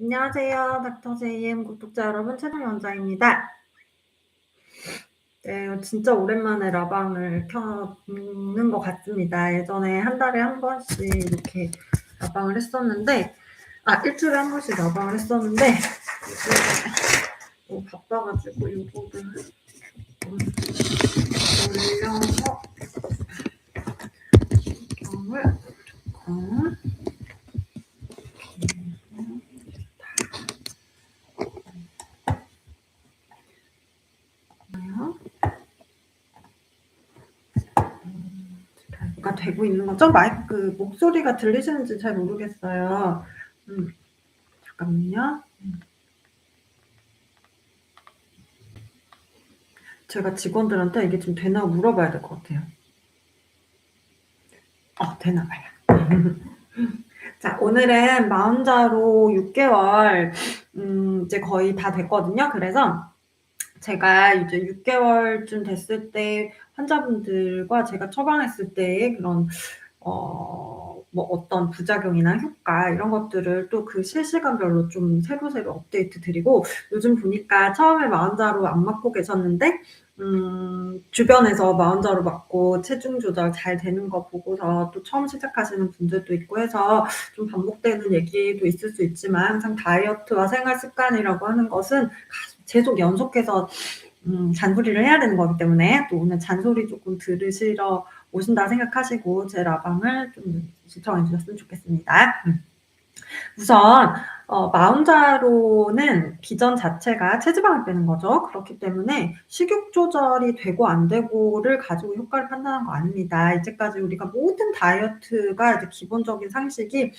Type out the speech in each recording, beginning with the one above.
안녕하세요. 닥터 JM 구독자 여러분, 최종 원장입니다. 네, 진짜 오랜만에 라방을 켜는 것 같습니다. 예전에 한 달에 한 번씩 이렇게 라방을 했었는데, 일주일에 한 번씩 라방을 했었는데, 요즘에 너무 바빠가지고 이거를 올려서 경을 조금 가 되고 있는 거죠? 마이크 목소리가 들리시는지 잘 모르겠어요. 잠깐만요. 제가 직원들한테 이게 좀 되나 물어봐야 될 것 같아요. 되나 봐요. 자, 오늘은 마흔자로 6개월 이제 거의 다 됐거든요. 그래서 제가 이제 6개월쯤 됐을 때 환자분들과 제가 처방했을 때의 그런 뭐 어떤 부작용이나 효과 이런 것들을 또 그 실시간별로 좀 새로 업데이트 드리고, 요즘 보니까 처음에 마흔자로 안 맞고 계셨는데 주변에서 마흔자로 맞고 체중 조절 잘 되는 거 보고서 또 처음 시작하시는 분들도 있고 해서 좀 반복되는 얘기도 있을 수 있지만, 항상 다이어트와 생활 습관이라고 하는 것은 계속 연속해서 잔소리를 해야 되는 거기 때문에, 또 오늘 잔소리 조금 들으시러 오신다 생각하시고 제 라방을 좀 시청해 주셨으면 좋겠습니다. 우선 마흔자로는 비전 자체가 체지방을 빼는 거죠. 그렇기 때문에 식욕 조절이 되고 안 되고를 가지고 효과를 판단한 거 아닙니다. 이제까지 우리가 모든 다이어트가 이제 기본적인 상식이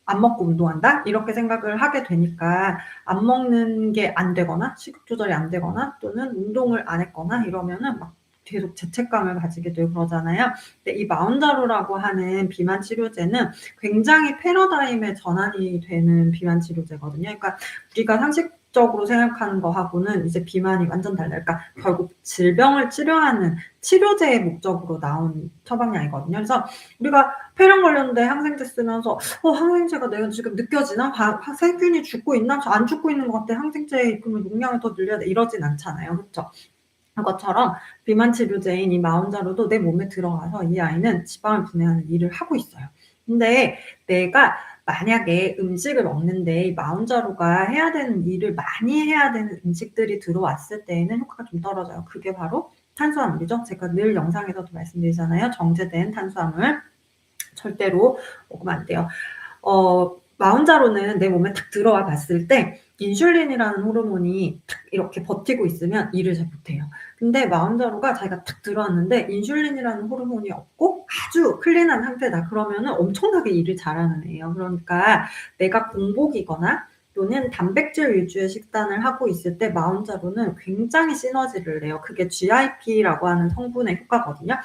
안 먹고 운동한다? 이렇게 생각을 하게 되니까, 안 먹는 게 안 되거나 식욕 조절이 안 되거나 또는 운동을 안 했거나 이러면은 막 계속 죄책감을 가지게 되고 그러잖아요. 근데 이 마운자로라고 하는 비만 치료제는 굉장히 패러다임의 전환이 되는 비만 치료제거든요. 그러니까 우리가 상식적으로 생각하는 거하고는 이제 비만이 완전 달라요. 그러니까 결국 질병을 치료하는 치료제의 목적으로 나온 처방약이거든요. 그래서 우리가 폐렴 걸렸는데 항생제 쓰면서 항생제가 내가 지금 느껴지나? 세균이 죽고 있나? 저 안 죽고 있는 것 같아. 항생제 그러면 용량을 더 늘려야 돼. 이러진 않잖아요. 그쵸? 것처럼 비만 치료제인 이 마운자로도 내 몸에 들어가서 이 아이는 지방을 분해하는 일을 하고 있어요. 근데 내가 만약에 음식을 먹는데 이 마운자로가 해야 되는 일을 많이 해야 되는 음식들이 들어왔을 때에는 효과가 좀 떨어져요. 그게 바로 탄수화물이죠. 제가 늘 영상에서도 말씀드리잖아요. 정제된 탄수화물 절대로 먹으면 안 돼요. 마흔자로는 내 몸에 탁 들어와 봤을 때 인슐린이라는 호르몬이 탁 이렇게 버티고 있으면 일을 잘 못해요. 근데 마흔자로가 자기가 탁 들어왔는데 인슐린이라는 호르몬이 없고 아주 클린한 상태다. 그러면은 엄청나게 일을 잘하는 애예요. 그러니까 내가 공복이거나 또는 단백질 위주의 식단을 하고 있을 때 마흔자로는 굉장히 시너지를 내요. 그게 GIP라고 하는 성분의 효과거든요.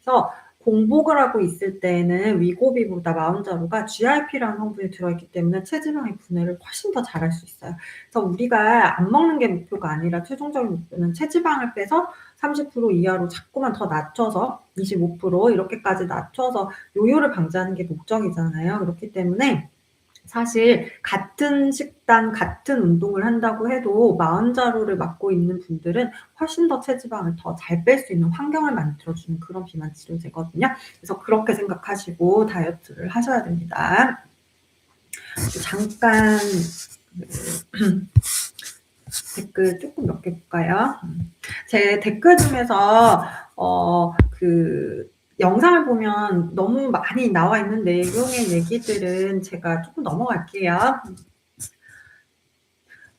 그래서 공복을 하고 있을 때에는 위고비보다 마흔자로가 GRP라는 성분이 들어있기 때문에 체지방의 분해를 훨씬 더 잘할 수 있어요. 그래서 우리가 안 먹는 게 목표가 아니라 최종적인 목표는 체지방을 빼서 30% 이하로 자꾸만 더 낮춰서 25% 이렇게까지 낮춰서 요요를 방지하는 게 목적이잖아요. 그렇기 때문에 사실 같은 식단, 같은 운동을 한다고 해도 마흔자로를 맞고 있는 분들은 훨씬 더 체지방을 더 잘 뺄 수 있는 환경을 만들어주는 그런 비만 치료제거든요. 그래서 그렇게 생각하시고 다이어트를 하셔야 됩니다. 잠깐 댓글 조금 몇 개 볼까요? 제 댓글 중에서 영상을 보면 너무 많이 나와 있는 내용의 얘기들은 제가 조금 넘어갈게요.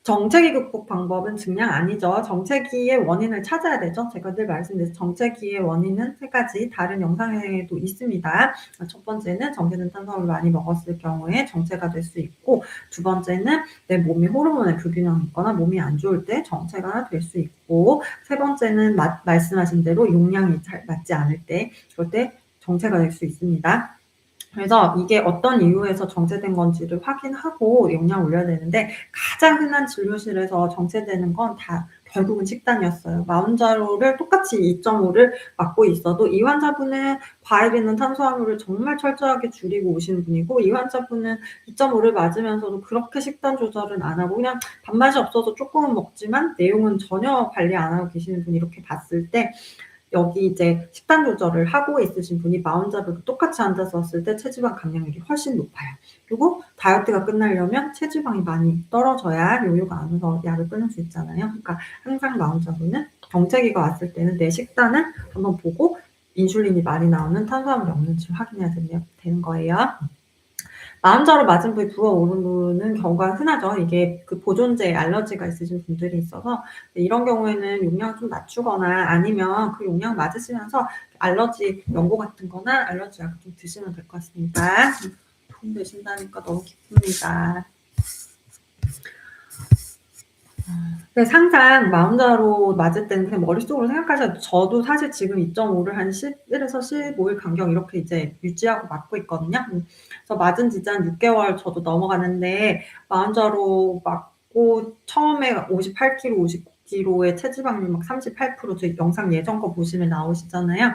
정체기 극복 방법은 증량 아니죠. 정체기의 원인을 찾아야 되죠. 제가 늘 말씀드린 정체기의 원인은 3가지 다른 영상에도 있습니다. 첫 번째는 정제된 탄수화물을 많이 먹었을 경우에 정체가 될 수 있고, 두 번째는 내 몸이 호르몬의 불균형이 있거나 몸이 안 좋을 때 정체가 될 수 있고, 세 번째는 말씀하신 대로 용량이 잘 맞지 않을 때, 그럴 때 정체가 될 수 있습니다. 그래서 이게 어떤 이유에서 정체된 건지를 확인하고 영양을 올려야 되는데 가장 흔한 진료실에서 정체되는 건 다 결국은 식단이었어요. 마운자로를 똑같이 2.5를 맞고 있어도 이 환자분은 과일이나 탄수화물을 정말 철저하게 줄이고 오신 분이고 이 환자분은 2.5를 맞으면서도 그렇게 식단 조절은 안 하고 그냥 밥맛이 없어서 조금은 먹지만 내용은 전혀 관리 안 하고 계시는 분이 이렇게 봤을 때 여기 이제 식단 조절을 하고 있으신 분이 마운자로를 똑같이 앉았었을 때 체지방 감량률이 훨씬 높아요. 그리고 다이어트가 끝나려면 체지방이 많이 떨어져야 요요가 안 와서 약을 끊을 수 있잖아요. 그러니까 항상 마운자로는 정체기가 왔을 때는 내 식단을 한번 보고 인슐린이 많이 나오는 탄수화물이 없는지 확인해야 되는 거예요. 마음자로 맞은 부위 부어오르는 경우가 흔하죠. 이게 그 보존제 알러지가 있으신 분들이 있어서 이런 경우에는 용량을 좀 낮추거나 아니면 그 용량 맞으시면서 알러지 연고 같은 거나 알러지 약을 좀 드시면 될 것 같습니다. 도움 되신다니까 너무 기쁩니다. 항상 마음자로 맞을 때는 그냥 머릿속으로 생각하셔도 저도 사실 지금 2.5를 한 11에서 15일 간격 이렇게 이제 유지하고 맞고 있거든요. 그래서 맞은 지 한 6개월 저도 넘어가는데 마음자로 맞고 처음에 58kg, 59kg의 체지방률 막 38% 저희 영상 예전 거 보시면 나오시잖아요.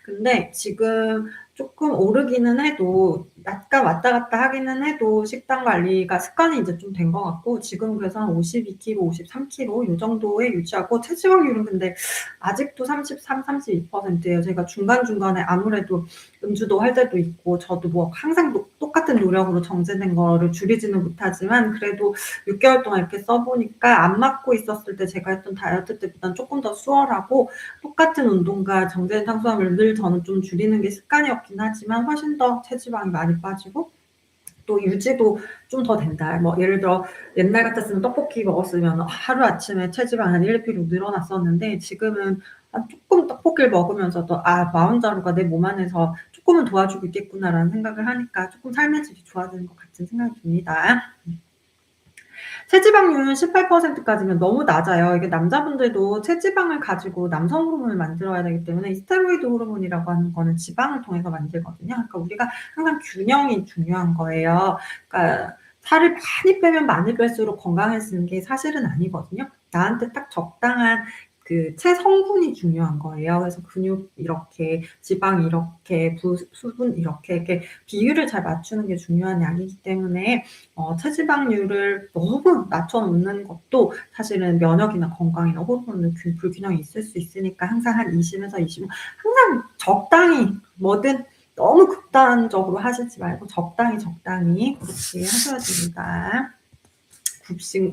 근데 지금 조금 오르기는 해도 약간 왔다 갔다 하기는 해도 식단 관리가 습관이 이제 좀 된 것 같고 지금 그래서 한 52kg, 53kg 이 정도에 유지하고 체지방률은 근데 아직도 33, 32%예요. 제가 중간중간에 아무래도 음주도 할 때도 있고 저도 뭐 항상 똑같은 노력으로 정제된 거를 줄이지는 못하지만 그래도 6개월 동안 이렇게 써보니까 안 맞고 있었을 때 제가 했던 다이어트 때보다는 조금 더 수월하고 똑같은 운동과 정제된 탄수화물을 늘 저는 좀 줄이는 게 습관이었긴 하지만 훨씬 더 체지방이 많이 빠지고 또 유지도 좀 더 된다. 뭐 예를 들어 옛날 같았으면 떡볶이 먹었으면 하루아침에 체지방 한 1, 2kg 늘어났었는데 지금은 조금 떡볶이를 먹으면서도 마운자로가 내 몸 안에서 조금은 도와주고 있겠구나라는 생각을 하니까 조금 삶의 질이 좋아지는 것 같은 생각이 듭니다. 체지방률 18%까지면 너무 낮아요. 이게 남자분들도 체지방을 가지고 남성 호르몬을 만들어야 되기 때문에 스테로이드 호르몬이라고 하는 거는 지방을 통해서 만들거든요. 그러니까 우리가 항상 균형이 중요한 거예요. 그러니까 살을 많이 빼면 많이 뺄수록 건강해지는 게 사실은 아니거든요. 나한테 딱 적당한 그 체성분이 중요한 거예요. 그래서 근육 이렇게, 지방 이렇게, 수분 이렇게 비율을 잘 맞추는 게 중요한 약이기 때문에 체지방률을 너무 낮춰놓는 것도 사실은 면역이나 건강이나 호르몬 불균형이 있을 수 있으니까 항상 한 20에서 25 항상 적당히 뭐든 너무 극단적으로 하시지 말고 적당히 그렇게 하셔야 됩니다. 굽신.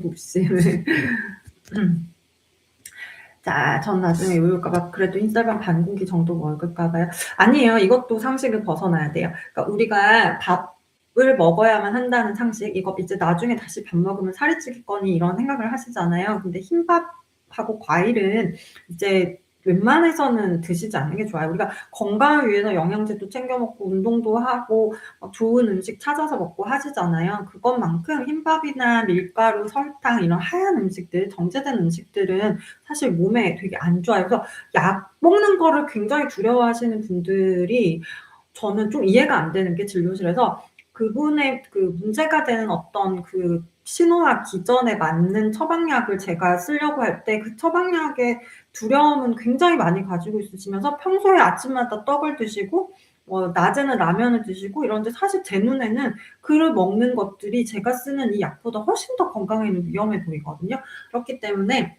자, 전 나중에 요요가 막 그래도 흰쌀밥 반 공기 정도 먹을까 봐요. 아니에요. 이것도 상식을 벗어나야 돼요. 그러니까 우리가 밥을 먹어야만 한다는 상식, 이거 이제 나중에 다시 밥 먹으면 살이 찌겠거니 이런 생각을 하시잖아요. 근데 흰밥하고 과일은 이제 웬만해서는 드시지 않는 게 좋아요. 우리가 건강을 위해서 영양제도 챙겨 먹고 운동도 하고 좋은 음식 찾아서 먹고 하시잖아요. 그것만큼 흰밥이나 밀가루, 설탕 이런 하얀 음식들, 정제된 음식들은 사실 몸에 되게 안 좋아요. 그래서 약 먹는 거를 굉장히 두려워하시는 분들이 저는 좀 이해가 안 되는 게 진료실에서 그분의 그 문제가 되는 어떤 그 신호와 기전에 맞는 처방약을 제가 쓰려고 할 때 그 처방약의 두려움은 굉장히 많이 가지고 있으시면서 평소에 아침마다 떡을 드시고 낮에는 라면을 드시고 이런데 사실 제 눈에는 그를 먹는 것들이 제가 쓰는 이 약보다 훨씬 더 건강에는 위험해 보이거든요. 그렇기 때문에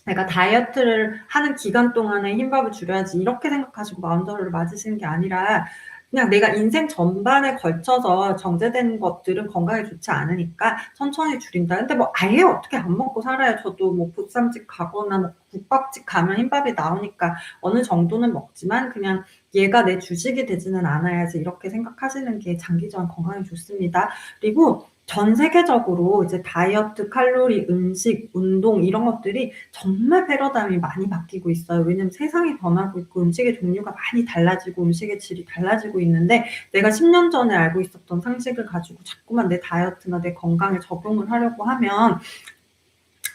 내가 다이어트를 하는 기간 동안에 흰밥을 줄여야지 이렇게 생각하시고 마음대로를 맞으시는 게 아니라 그냥 내가 인생 전반에 걸쳐서 정제된 것들은 건강에 좋지 않으니까 천천히 줄인다. 근데 뭐 아예 어떻게 안 먹고 살아요. 저도 뭐 보쌈집 가거나 뭐 국밥집 가면 흰밥이 나오니까 어느 정도는 먹지만 그냥 얘가 내 주식이 되지는 않아야지 이렇게 생각하시는 게 장기전 건강에 좋습니다. 그리고 전 세계적으로 이제 다이어트, 칼로리, 음식, 운동 이런 것들이 정말 패러다임이 많이 바뀌고 있어요. 왜냐면 세상이 변하고 있고 음식의 종류가 많이 달라지고 음식의 질이 달라지고 있는데 내가 10년 전에 알고 있었던 상식을 가지고 자꾸만 내 다이어트나 내 건강에 적용을 하려고 하면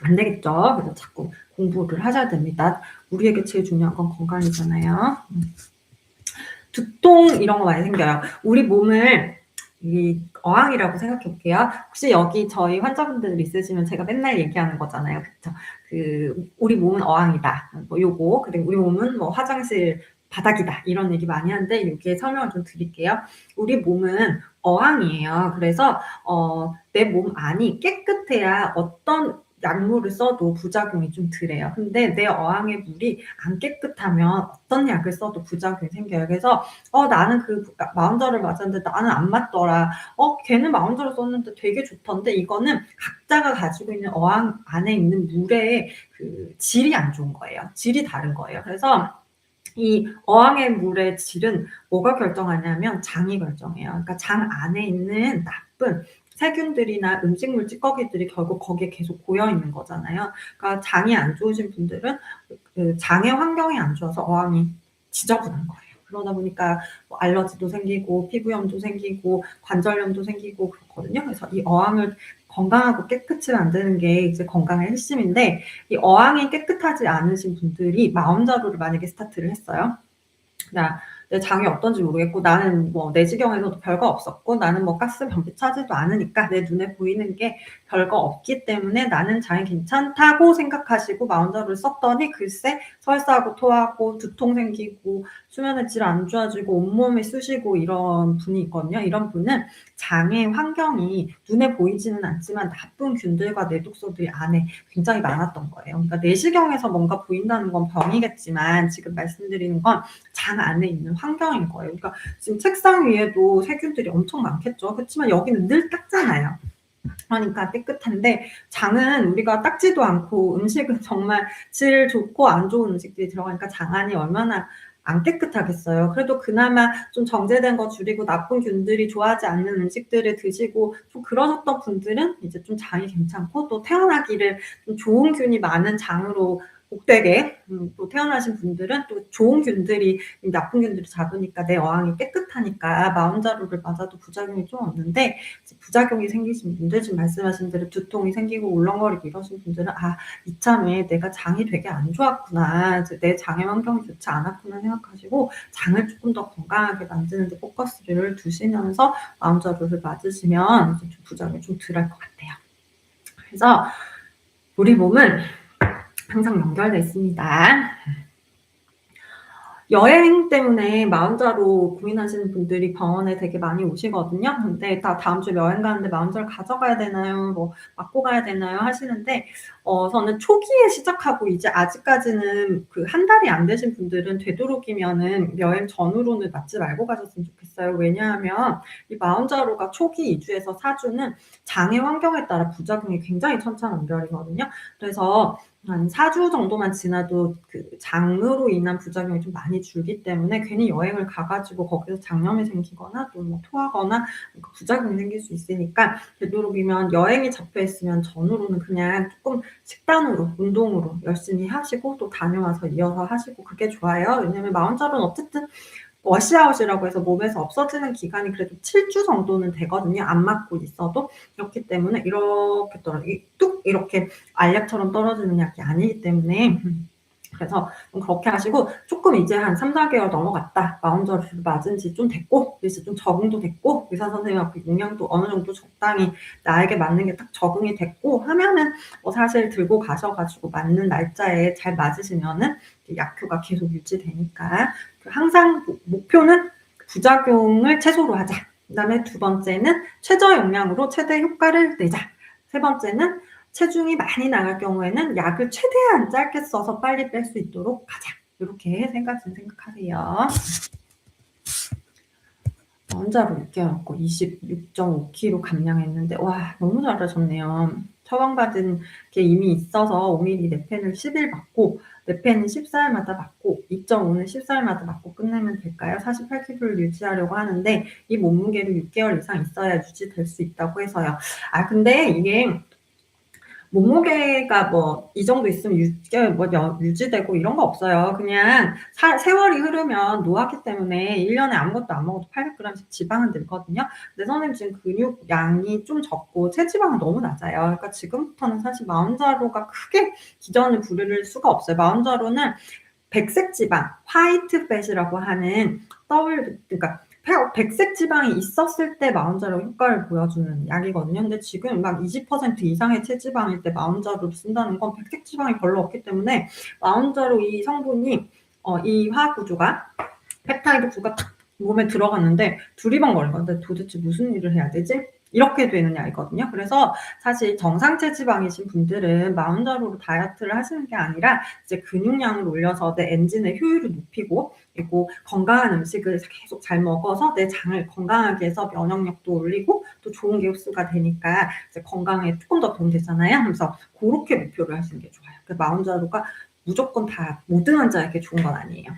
안 되겠죠. 그래서 자꾸 공부를 하셔야 됩니다. 우리에게 제일 중요한 건 건강이잖아요. 두통 이런 거 많이 생겨요. 우리 몸을 이 어항이라고 생각해 볼게요. 혹시 여기 저희 환자분들 있으시면 제가 맨날 얘기하는 거잖아요. 그쵸? 우리 몸은 어항이다. 뭐 요거. 그리고 우리 몸은 뭐 화장실 바닥이다. 이런 얘기 많이 하는데 여기에 설명을 좀 드릴게요. 우리 몸은 어항이에요. 그래서 내 몸 안이 깨끗해야 어떤 약물을 써도 부작용이 좀 덜해요. 근데 내 어항의 물이 안 깨끗하면 어떤 약을 써도 부작용이 생겨요. 그래서 나는 마운저를 맞았는데 나는 안 맞더라. 걔는 마운저를 썼는데 되게 좋던데 이거는 각자가 가지고 있는 어항 안에 있는 물의 질이 안 좋은 거예요. 질이 다른 거예요. 그래서 이 어항의 물의 질은 뭐가 결정하냐면 장이 결정해요. 그러니까 장 안에 있는 나쁜 세균들이나 음식물 찌꺼기들이 결국 거기에 계속 고여 있는 거잖아요. 그러니까 장이 안 좋으신 분들은 장의 환경이 안 좋아서 어항이 지저분한 거예요. 그러다 보니까 뭐 알러지도 생기고 피부염도 생기고 관절염도 생기고 그렇거든요. 그래서 이 어항을 건강하고 깨끗이 만드는 게 이제 건강의 핵심인데 이 어항이 깨끗하지 않으신 분들이 마음자루를 만약에 스타트를 했어요. 내 장이 어떤지 모르겠고 나는 뭐 내시경에서도 별거 없었고 나는 뭐 가스 변비 차지도 않으니까 내 눈에 보이는 게 별거 없기 때문에 나는 장이 괜찮다고 생각하시고 마운저를 썼더니 글쎄 설사하고 토하고 두통 생기고 수면의 질 안 좋아지고 온몸이 쑤시고 이런 분이 있거든요. 이런 분은 장의 환경이 눈에 보이지는 않지만 나쁜 균들과 내독소들이 안에 굉장히 많았던 거예요. 그러니까 내시경에서 뭔가 보인다는 건 병이겠지만 지금 말씀드리는 건 장 안에 있는 환경인 거예요. 그러니까 지금 책상 위에도 세균들이 엄청 많겠죠. 그렇지만 여기는 늘 닦잖아요. 그러니까 깨끗한데 장은 우리가 닦지도 않고 음식은 정말 질 좋고 안 좋은 음식들이 들어가니까 장 안이 얼마나 안 깨끗하겠어요. 그래도 그나마 좀 정제된 거 줄이고 나쁜 균들이 좋아하지 않는 음식들을 드시고 좀 그러셨던 분들은 이제 좀 장이 괜찮고 또 태어나기를 좀 좋은 균이 많은 장으로 복되게 또 태어나신 분들은 또 좋은 균들이 나쁜 균들이 잡으니까 내 어항이 깨끗하니까 마운자루를 맞아도 부작용이 좀 없는데 부작용이 생기신 분들 지금 말씀하신 대로 두통이 생기고 울렁거리고 이러신 분들은 이참에 내가 장이 되게 안 좋았구나 내 장의 환경이 좋지 않았구나 생각하시고 장을 조금 더 건강하게 만드는 데 포커스를 두시면서 마운자루를 맞으시면 이제 좀 부작용이 좀 덜할 것 같아요. 그래서 우리 몸은 항상 연결되어 있습니다. 여행 때문에 마운자루 고민하시는 분들이 병원에 되게 많이 오시거든요. 근데 다음 주에 여행 가는데 마운자루 가져가야 되나요? 뭐 맞고 가야 되나요? 하시는데 저는 초기에 시작하고 이제 아직까지는 한 달이 안 되신 분들은 되도록이면은 여행 전후로는 맞지 말고 가셨으면 좋겠어요. 왜냐하면 이 마운자루가 초기 2주에서 4주는 장의 환경에 따라 부작용이 굉장히 천차만별이거든요. 그래서 한 4주 정도만 지나도 장으로 인한 부작용이 좀 많이 줄기 때문에 괜히 여행을 가가지고 거기서 장염이 생기거나 또 뭐 토하거나 부작용이 생길 수 있으니까 되도록이면 여행이 잡혀 있으면 전후로는 그냥 조금 식단으로 운동으로 열심히 하시고 또 다녀와서 이어서 하시고 그게 좋아요. 왜냐면 마운자루는 어쨌든 워시아웃이라고 해서 몸에서 없어지는 기간이 그래도 7주 정도는 되거든요. 안 맞고 있어도. 그렇기 때문에 이렇게 뚝 이렇게 알약처럼 떨어지는 약이 아니기 때문에 그래서 좀 그렇게 하시고 조금 이제 한 3-4개월 넘어갔다. 마운저를 맞은 지 좀 됐고 이제 좀 적응도 됐고 의사 선생님하고 용량도 어느 정도 적당히 나에게 맞는 게 딱 적응이 됐고 하면은 사실 들고 가셔가지고 맞는 날짜에 잘 맞으시면은 약효가 계속 유지되니까 항상 목표는 부작용을 최소로 하자. 그다음에 두 번째는 최저 용량으로 최대 효과를 내자. 세 번째는 체중이 많이 나갈 경우에는 약을 최대한 짧게 써서 빨리 뺄 수 있도록 하자. 이렇게 생각하세요. 원자로 6개월 먹고 26.5kg 감량했는데 와 너무 잘하셨네요. 처방받은 게 이미 있어서 5ml 네펜을 10일 맞고 네펜은 14일마다 맞고 2.5는 14일마다 맞고 끝내면 될까요? 48kg를 유지하려고 하는데 이 몸무게를 6개월 이상 있어야 유지될 수 있다고 해서요. 근데 이게 몸무게가 뭐 이 정도 있으면 6개월 뭐 유지되고 이런 거 없어요. 그냥 세월이 흐르면 노화기 때문에 1년에 아무것도 안 먹어도 800g씩 지방은 늘거든요. 근데 선생님 지금 근육량이 좀 적고 체지방은 너무 낮아요. 그러니까 지금부터는 사실 마운자루가 크게 기전을 부릴 수가 없어요. 마운자루는 백색 지방, 화이트 팻이라고 하는 그러니까 백색 지방이 있었을 때 마운자로 효과를 보여주는 약이거든요. 근데 지금 막 20% 이상의 체지방일 때 마운자로를 쓴다는 건 백색 지방이 별로 없기 때문에 마운자로 이 성분이 이 화학 구조가 펩타이드 구가 탁 몸에 들어갔는데 두리번거리거든요. 도대체 무슨 일을 해야 되지? 이렇게 되는 약이거든요. 그래서 사실 정상 체지방이신 분들은 마운자로로 다이어트를 하시는 게 아니라 이제 근육량을 올려서 내 엔진의 효율을 높이고, 그리고 건강한 음식을 계속 잘 먹어서 내 장을 건강하게 해서 면역력도 올리고 또 좋은 게 흡수가 되니까 이제 건강에 조금 더 도움 되잖아요. 그래서 그렇게 목표를 하시는 게 좋아요. 그 마운자로가 무조건 다 모든 환자에게 좋은 건 아니에요.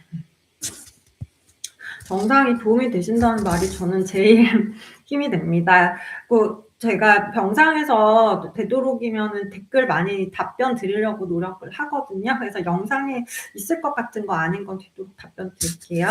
정상이 도움이 되신다는 말이 저는 제일 힘이 됩니다. 제가 병상에서 되도록이면은 댓글 많이 답변 드리려고 노력을 하거든요. 그래서 영상에 있을 것 같은 거 아닌 건 되도록 답변 드릴게요.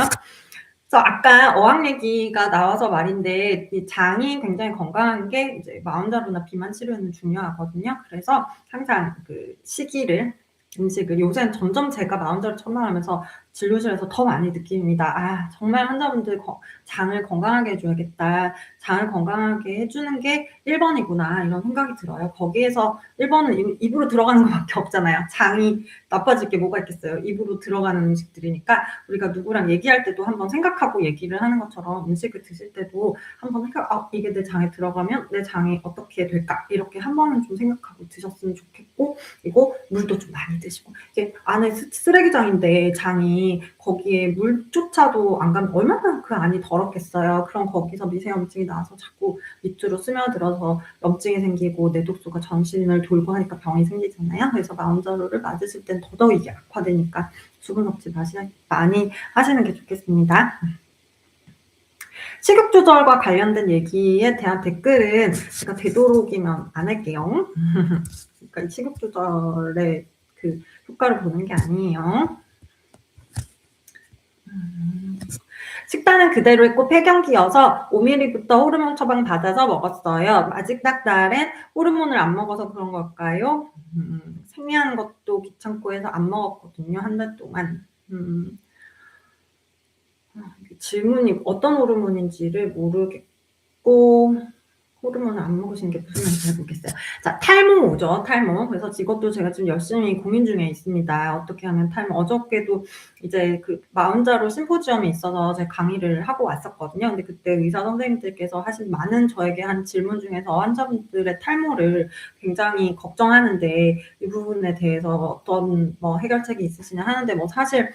그래서 아까 어학 얘기가 나와서 말인데, 이 장이 굉장히 건강한 게 이제 마운자로나 비만 치료에는 중요하거든요. 그래서 항상 그 시기를, 음식을 요새는 점점 제가 마운자로 처방하면서 진료실에서 더 많이 느낍니다. 아, 정말 환자분들 장을 건강하게 해줘야겠다. 장을 건강하게 해주는 게 1번이구나 이런 생각이 들어요. 거기에서 1번은 입으로 들어가는 것밖에 없잖아요. 장이 나빠질 게 뭐가 있겠어요. 입으로 들어가는 음식들이니까 우리가 누구랑 얘기할 때도 한번 생각하고 얘기를 하는 것처럼 음식을 드실 때도 한번 이게 내 장에 들어가면 내 장이 어떻게 될까, 이렇게 한 번은 좀 생각하고 드셨으면 좋겠고, 그리고 물도 좀 많이 드시고. 이게 안에 쓰레기장인데 장이 거기에 물조차도 안 가면 얼마나 그 안이 더럽겠어요. 그럼 거기서 미세염증이 나와서 자꾸 밑으로 스며들어서 염증이 생기고 내독소가 전신을 돌고 하니까 병이 생기잖아요. 그래서 마운자로를 맞으실 땐 더더욱 이게 악화되니까 수분 섭취 많이 하시는 게 좋겠습니다. 식욕 조절과 관련된 얘기에 대한 댓글은 제가 되도록이면 안 할게요. 그러니까 식욕 조절의 그 효과를 보는 게 아니에요. 식단은 그대로 했고 폐경기여서 5mm부터 호르몬 처방 받아서 먹었어요. 아직 딱 날엔 호르몬을 안 먹어서 그런 걸까요? 생리하는 것도 귀찮고 해서 안 먹었거든요. 한 달 동안. 질문이 어떤 호르몬인지를 모르겠고, 호르몬을 안 먹으시는 게 무슨 말인지 잘 모르겠어요. 자, 탈모죠, 탈모. 그래서 이것도 제가 지금 열심히 고민 중에 있습니다. 어떻게 하면 어저께도 이제 그 마운자로 심포지엄이 있어서 제가 강의를 하고 왔었거든요. 근데 그때 의사 선생님들께서 하신 많은 저에게 한 질문 중에서 환자분들의 탈모를 굉장히 걱정하는데 이 부분에 대해서 어떤 해결책이 있으시냐 하는데, 사실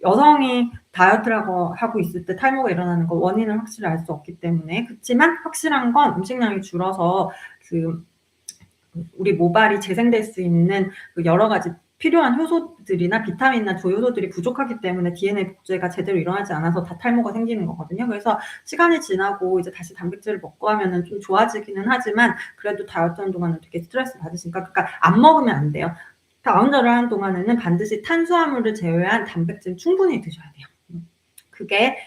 여성이 다이어트를 하고 있을 때 탈모가 일어나는 거 원인을 확실히 알 수 없기 때문에. 그렇지만 확실한 건 음식량이 줄어서 우리 모발이 재생될 수 있는 여러 가지 필요한 효소들이나 비타민이나 조효소들이 부족하기 때문에 DNA 복제가 제대로 일어나지 않아서 다 탈모가 생기는 거거든요. 그래서 시간이 지나고 이제 다시 단백질을 먹고 하면은 좀 좋아지기는 하지만 그래도 다이어트 하는 동안은 되게 스트레스 받으시니까, 그러니까 안 먹으면 안 돼요. 마운자를 하는 동안에는 반드시 탄수화물을 제외한 단백질 충분히 드셔야 돼요. 그게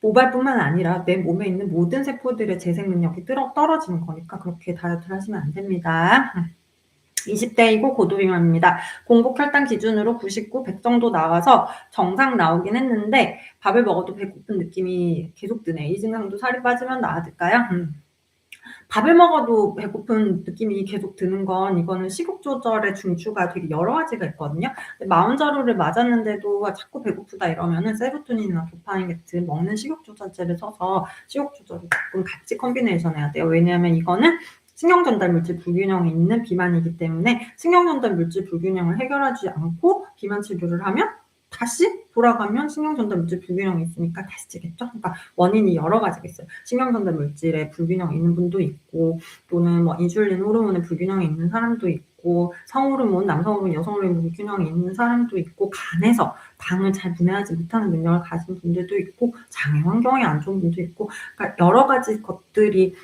모발뿐만 아니라 내 몸에 있는 모든 세포들의 재생 능력이 떨어지는 거니까 그렇게 다이어트를 하시면 안 됩니다. 20대이고 고도비만입니다. 공복 혈당 기준으로 99, 100 정도 나와서 정상 나오긴 했는데 밥을 먹어도 배고픈 느낌이 계속 드네. 이 증상도 살이 빠지면 나아질까요? 밥을 먹어도 배고픈 느낌이 계속 드는 건, 이거는 식욕 조절의 중추가 되게 여러 가지가 있거든요. 마운자로를 맞았는데도 자꾸 배고프다 이러면은 세로토닌이나 도파민 같은 먹는 식욕 조절제를 써서 식욕 조절을 조금 같이 컨비네이션 해야 돼요. 왜냐하면 이거는 신경전달 물질 불균형이 있는 비만이기 때문에 신경전달 물질 불균형을 해결하지 않고 비만 치료를 하면 다시 돌아가면 신경전달 물질 불균형이 있으니까 다시 찌겠죠. 그러니까 원인이 여러 가지가 있어요. 신경전달 물질에 불균형이 있는 분도 있고, 또는 인슐린 호르몬에 불균형이 있는 사람도 있고, 성호르몬, 남성호르몬, 여성호르몬 불균형이 있는 사람도 있고, 간에서 당을 잘 분해하지 못하는 능력을 가진 분들도 있고, 장의 환경이 안 좋은 분도 있고, 그러니까 여러 가지 것들이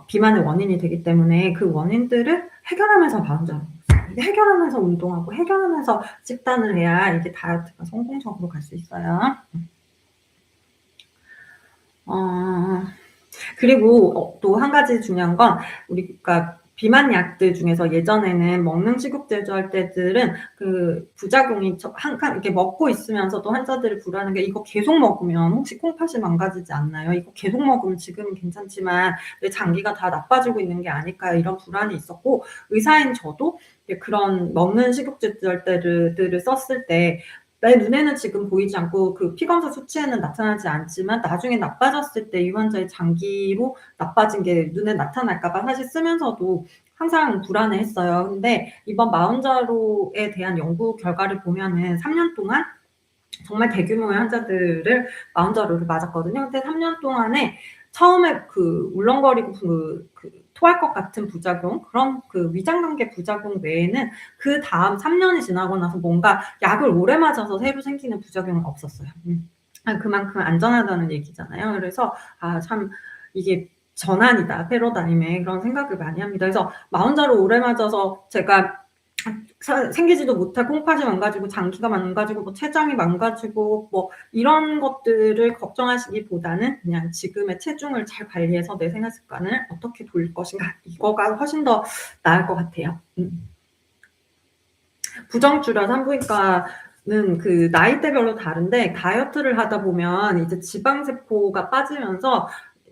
비만의 원인이 되기 때문에 그 원인들을 해결하면서 마운자로, 해결하면서 운동하고 해결하면서 식단을 해야 이게 다이어트가 성공적으로 갈 수 있어요. 그리고 또 한 가지 중요한 건, 우리가 비만 약들 중에서 예전에는 먹는 식욕 조절제들은 그 부작용이 한칸 이렇게 먹고 있으면서도 환자들이 불안한 게 "이거 계속 먹으면 혹시 콩팥이 망가지지 않나요? 이거 계속 먹으면 지금은 괜찮지만 내 장기가 다 나빠지고 있는 게 아닐까요?" 이런 불안이 있었고, 의사인 저도 그런 먹는 식욕 조절제들을 썼을 때 내 눈에는 지금 보이지 않고 그 피검사 수치에는 나타나지 않지만 나중에 나빠졌을 때 이 환자의 장기로 나빠진 게 눈에 나타날까 봐 사실 쓰면서도 항상 불안해했어요. 근데 이번 마운자로에 대한 연구 결과를 보면은 3년 동안 정말 대규모의 환자들을 마운자로를 맞았거든요. 근데 3년 동안에 처음에 그 울렁거리고 토할 것 같은 부작용, 그런 그 위장관계 부작용 외에는 그다음 3 년이 지나고 나서 뭔가 약을 오래 맞아서 새로 생기는 부작용은 없었어요. 그만큼 안전하다는 얘기잖아요. 그래서 참 이게 전환이다, 패러다임에. 그런 생각을 많이 합니다. 그래서 마흔자로 오래 맞아서 제가 생기지도 못할 콩팥이 망가지고 장기가 망가지고 뭐 췌장이 망가지고 뭐 이런 것들을 걱정하시기보다는 그냥 지금의 체중을 잘 관리해서 내 생활 습관을 어떻게 돌릴 것인가, 이거가 훨씬 더 나을 것 같아요. 부정줄여 산부인과는 그 나이대별로 다른데, 다이어트를 하다 보면 이제 지방세포가 빠지면서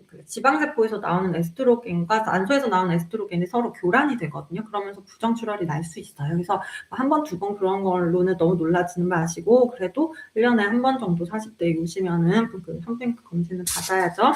그 지방세포에서 나오는 에스트로겐과 난소에서 나오는 에스트로겐이 서로 교란이 되거든요. 그러면서 부정출혈이 날 수 있어요. 그래서 한 번, 두 번 그런 걸로는 너무 놀라지는 마시고, 그래도 1년에 한 번 정도 40대에 오시면은 그 산부인과 검진을 받아야죠.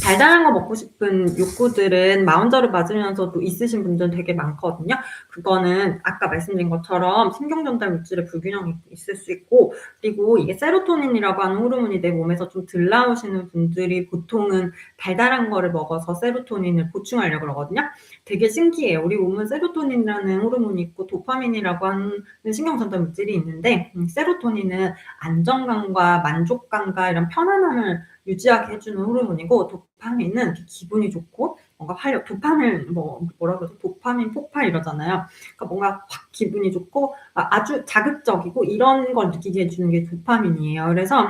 달달한 거 먹고 싶은 욕구들은 마흔자루 맞으면서도 있으신 분들은 되게 많거든요. 그거는 아까 말씀드린 것처럼 신경전달 물질의 불균형이 있을 수 있고, 그리고 이게 세로토닌이라고 하는 호르몬이 내 몸에서 좀 덜 나오시는 분들이 보통은 달달한 거를 먹어서 세로토닌을 보충하려고 그러거든요. 되게 신기해요. 우리 몸은 세로토닌이라는 호르몬이 있고 도파민이라고 하는 신경전달 물질이 있는데, 세로토닌은 안정감과 만족감과 이런 편안함을 유지하게 해주는 호르몬이고, 도파민은 기분이 좋고 뭔가 활력, 도파민 뭐라 그러죠? 도파민 폭발 이러잖아요. 그러니까 뭔가 확 기분이 좋고 아주 자극적이고 이런 걸 느끼게 해주는 게 도파민이에요. 그래서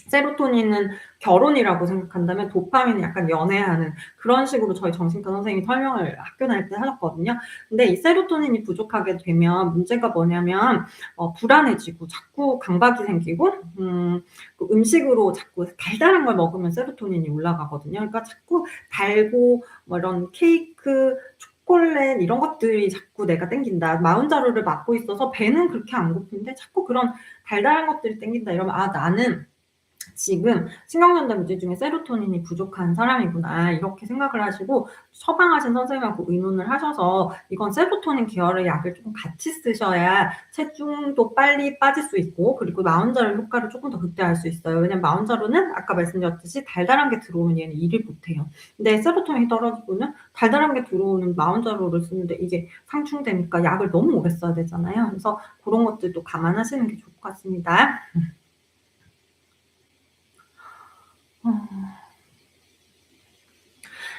세로토닌은 결혼이라고 생각한다면, 도파민은 약간 연애하는 그런 식으로 저희 정신과 선생님이 설명을 학교 다닐 때 하셨거든요. 근데 이 세로토닌이 부족하게 되면 문제가 뭐냐면 불안해지고 자꾸 강박이 생기고 그 음식으로 자꾸 달달한 걸 먹으면 세로토닌이 올라가거든요. 그러니까 자꾸 달고 뭐 이런 케이크, 초콜릿 이런 것들이 자꾸 내가 땡긴다. 마흔자루를 맞고 있어서 배는 그렇게 안 고픈데 자꾸 그런 달달한 것들이 땡긴다 이러면 나는 지금 신경전달 물질 중에 세로토닌이 부족한 사람이구나, 이렇게 생각을 하시고 처방하신 선생님하고 의논을 하셔서 이건 세로토닌 계열의 약을 조금 같이 쓰셔야 체중도 빨리 빠질 수 있고, 그리고 마흔자루 효과를 조금 더 극대화할 수 있어요. 왜냐면 마흔자루는 아까 말씀드렸듯이 달달한 게 들어오면 얘는 일을 못해요. 근데 세로토닌이 떨어지고는 달달한 게 들어오는 마흔자루를 쓰는데 이게 상충되니까 약을 너무 오래 써야 되잖아요. 그래서 그런 것들도 감안하시는 게 좋을 것 같습니다.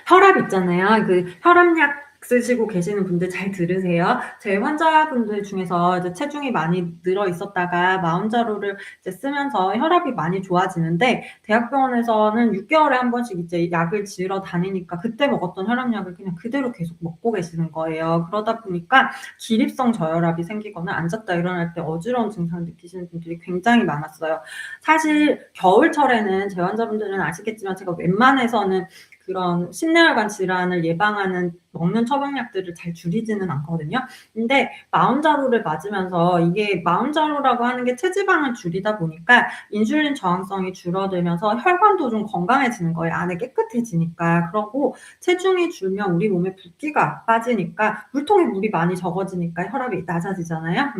혈압 있잖아요. 그 혈압약 쓰시고 계시는 분들 잘 들으세요. 제 환자분들 중에서 이제 체중이 많이 늘어 있었다가 마흔자루를 이제 쓰면서 혈압이 많이 좋아지는데, 대학병원에서는 6개월에 한 번씩 이제 약을 지으러 다니니까 그때 먹었던 혈압약을 그냥 그대로 계속 먹고 계시는 거예요. 그러다 보니까 기립성 저혈압이 생기거나 앉았다 일어날 때 어지러운 증상을 느끼시는 분들이 굉장히 많았어요. 사실 겨울철에는 제 환자분들은 아시겠지만 제가 웬만해서는 그런 심내혈관 질환을 예방하는 먹는 처방약들을 잘 줄이지는 않거든요. 근데 마흔자루를 맞으면서, 이게 마흔자루라고 하는 게 체지방을 줄이다 보니까 인슐린 저항성이 줄어들면서 혈관도 좀 건강해지는 거예요. 안에 깨끗해지니까. 그러고 체중이 줄면 우리 몸에 붓기가 빠지니까 물통에 물이 많이 적어지니까 혈압이 낮아지잖아요.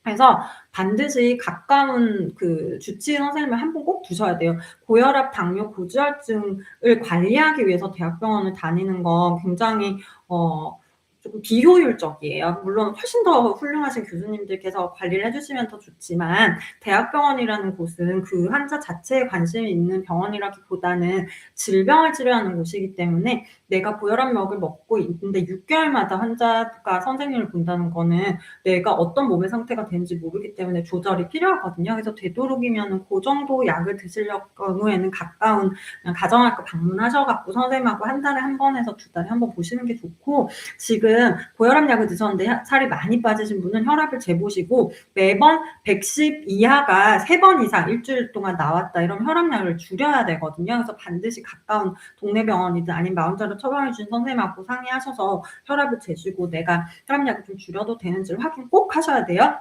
그래서 반드시 가까운 그 주치의 선생님을 한 번 꼭 두셔야 돼요. 고혈압, 당뇨, 고지혈증을 관리하기 위해서 대학병원을 다니는 건 굉장히 조금 비효율적이에요. 물론 훨씬 더 훌륭하신 교수님들께서 관리를 해주시면 더 좋지만, 대학병원이라는 곳은 그 환자 자체에 관심이 있는 병원이라기보다는 질병을 치료하는 곳이기 때문에 내가 고혈압약을 먹고 있는데 6개월마다 환자가 선생님을 본다는 거는 내가 어떤 몸의 상태가 되는지 모르기 때문에 조절이 필요하거든요. 그래서 되도록이면은 고 정도 약을 드시려는 경우에는 가까운 그냥 가정의학과 방문하셔 갖고 선생님하고 1 달에 1 번에서 2 달에 1번 보시는 게 좋고, 지금 고혈압약을 드셨는데 살이 많이 빠지신 분은 혈압을 재보시고 매번 110 이하가 3번 이상 1 주일 동안 나왔다 이러면 혈압약을 줄여야 되거든요. 그래서 반드시 가까운 동네 병원이든 아니면 마음대로 처방해 주신 선생님하고 상의하셔서 혈압을 재시고 내가 혈압약을 좀 줄여도 되는지를 확인 꼭 하셔야 돼요.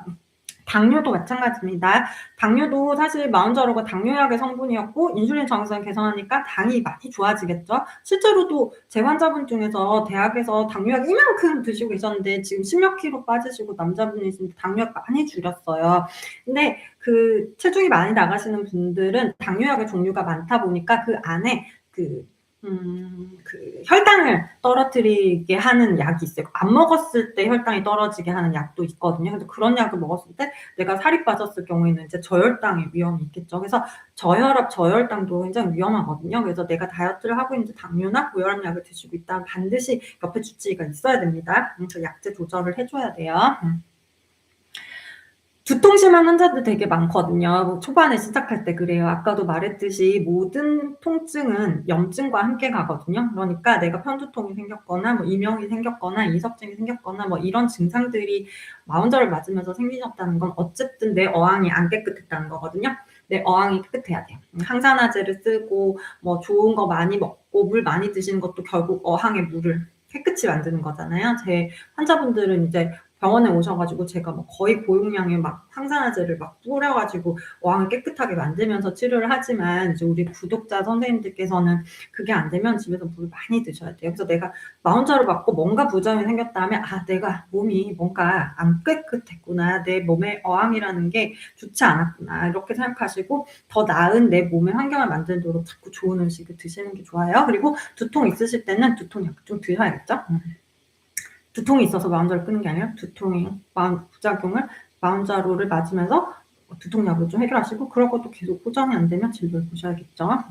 당뇨도 마찬가지입니다. 당뇨도 사실 마운자로가 당뇨약의 성분이었고 인슐린 저항성을 개선하니까 당이 많이 좋아지겠죠. 실제로도 제 환자분 중에서 대학에서 당뇨약 이만큼 드시고 계셨는데 지금 10몇 킬로 빠지시고 남자분이신데 당뇨약 많이 줄였어요. 근데 그 체중이 많이 나가시는 분들은 당뇨약의 종류가 많다 보니까 그 안에 그 혈당을 떨어뜨리게 하는 약이 있어요. 안 먹었을 때 혈당이 떨어지게 하는 약도 있거든요. 그래서 그런 약을 먹었을 때 내가 살이 빠졌을 경우에는 이제 저혈당의 위험이 있겠죠. 그래서 저혈압, 저혈당도 굉장히 위험하거든요. 그래서 내가 다이어트를 하고 있는데 당뇨나 고혈압 약을 드시고 있다면 반드시 옆에 주치의가 있어야 됩니다. 그래서 약제 조절을 해줘야 돼요. 두통 심한 환자들 되게 많거든요. 뭐 초반에 시작할 때 그래요. 아까도 말했듯이 모든 통증은 염증과 함께 가거든요. 그러니까 내가 편두통이 생겼거나 뭐 이명이 생겼거나 이석증이 생겼거나 뭐 이런 증상들이 마운저를 맞으면서 생기셨다는 건 어쨌든 내 어항이 안 깨끗했다는 거거든요. 내 어항이 깨끗해야 돼요. 항산화제를 쓰고 뭐 좋은 거 많이 먹고 물 많이 드시는 것도 결국 어항의 물을 깨끗이 만드는 거잖아요. 제 환자분들은 이제 병원에 오셔 가지고 제가 뭐 거의 고용량의 막 항산화제를 막 뿌려 가지고 어항을 깨끗하게 만들면서 치료를 하지만 이제 우리 구독자 선생님들께서는 그게 안 되면 집에서 물을 많이 드셔야 돼요. 그래서 내가 마운자를 맞고 뭔가 부작용이 생겼다 하면 '아 내가 몸이 뭔가 안 깨끗했구나. 내 몸의 어항이라는 게 좋지 않았구나.' 이렇게 생각하시고 더 나은 내 몸의 환경을 만들도록 자꾸 좋은 음식을 드시는 게 좋아요. 그리고 두통 있으실 때는 두통약 좀 드셔야겠죠. 두통이 있어서 마운자를 끄는 게 아니라 두통이 부작용을 마운자로를 맞으면서 두통약으로 좀 해결하시고, 그럴 것도 계속 호전이 안 되면 진료를 보셔야겠죠.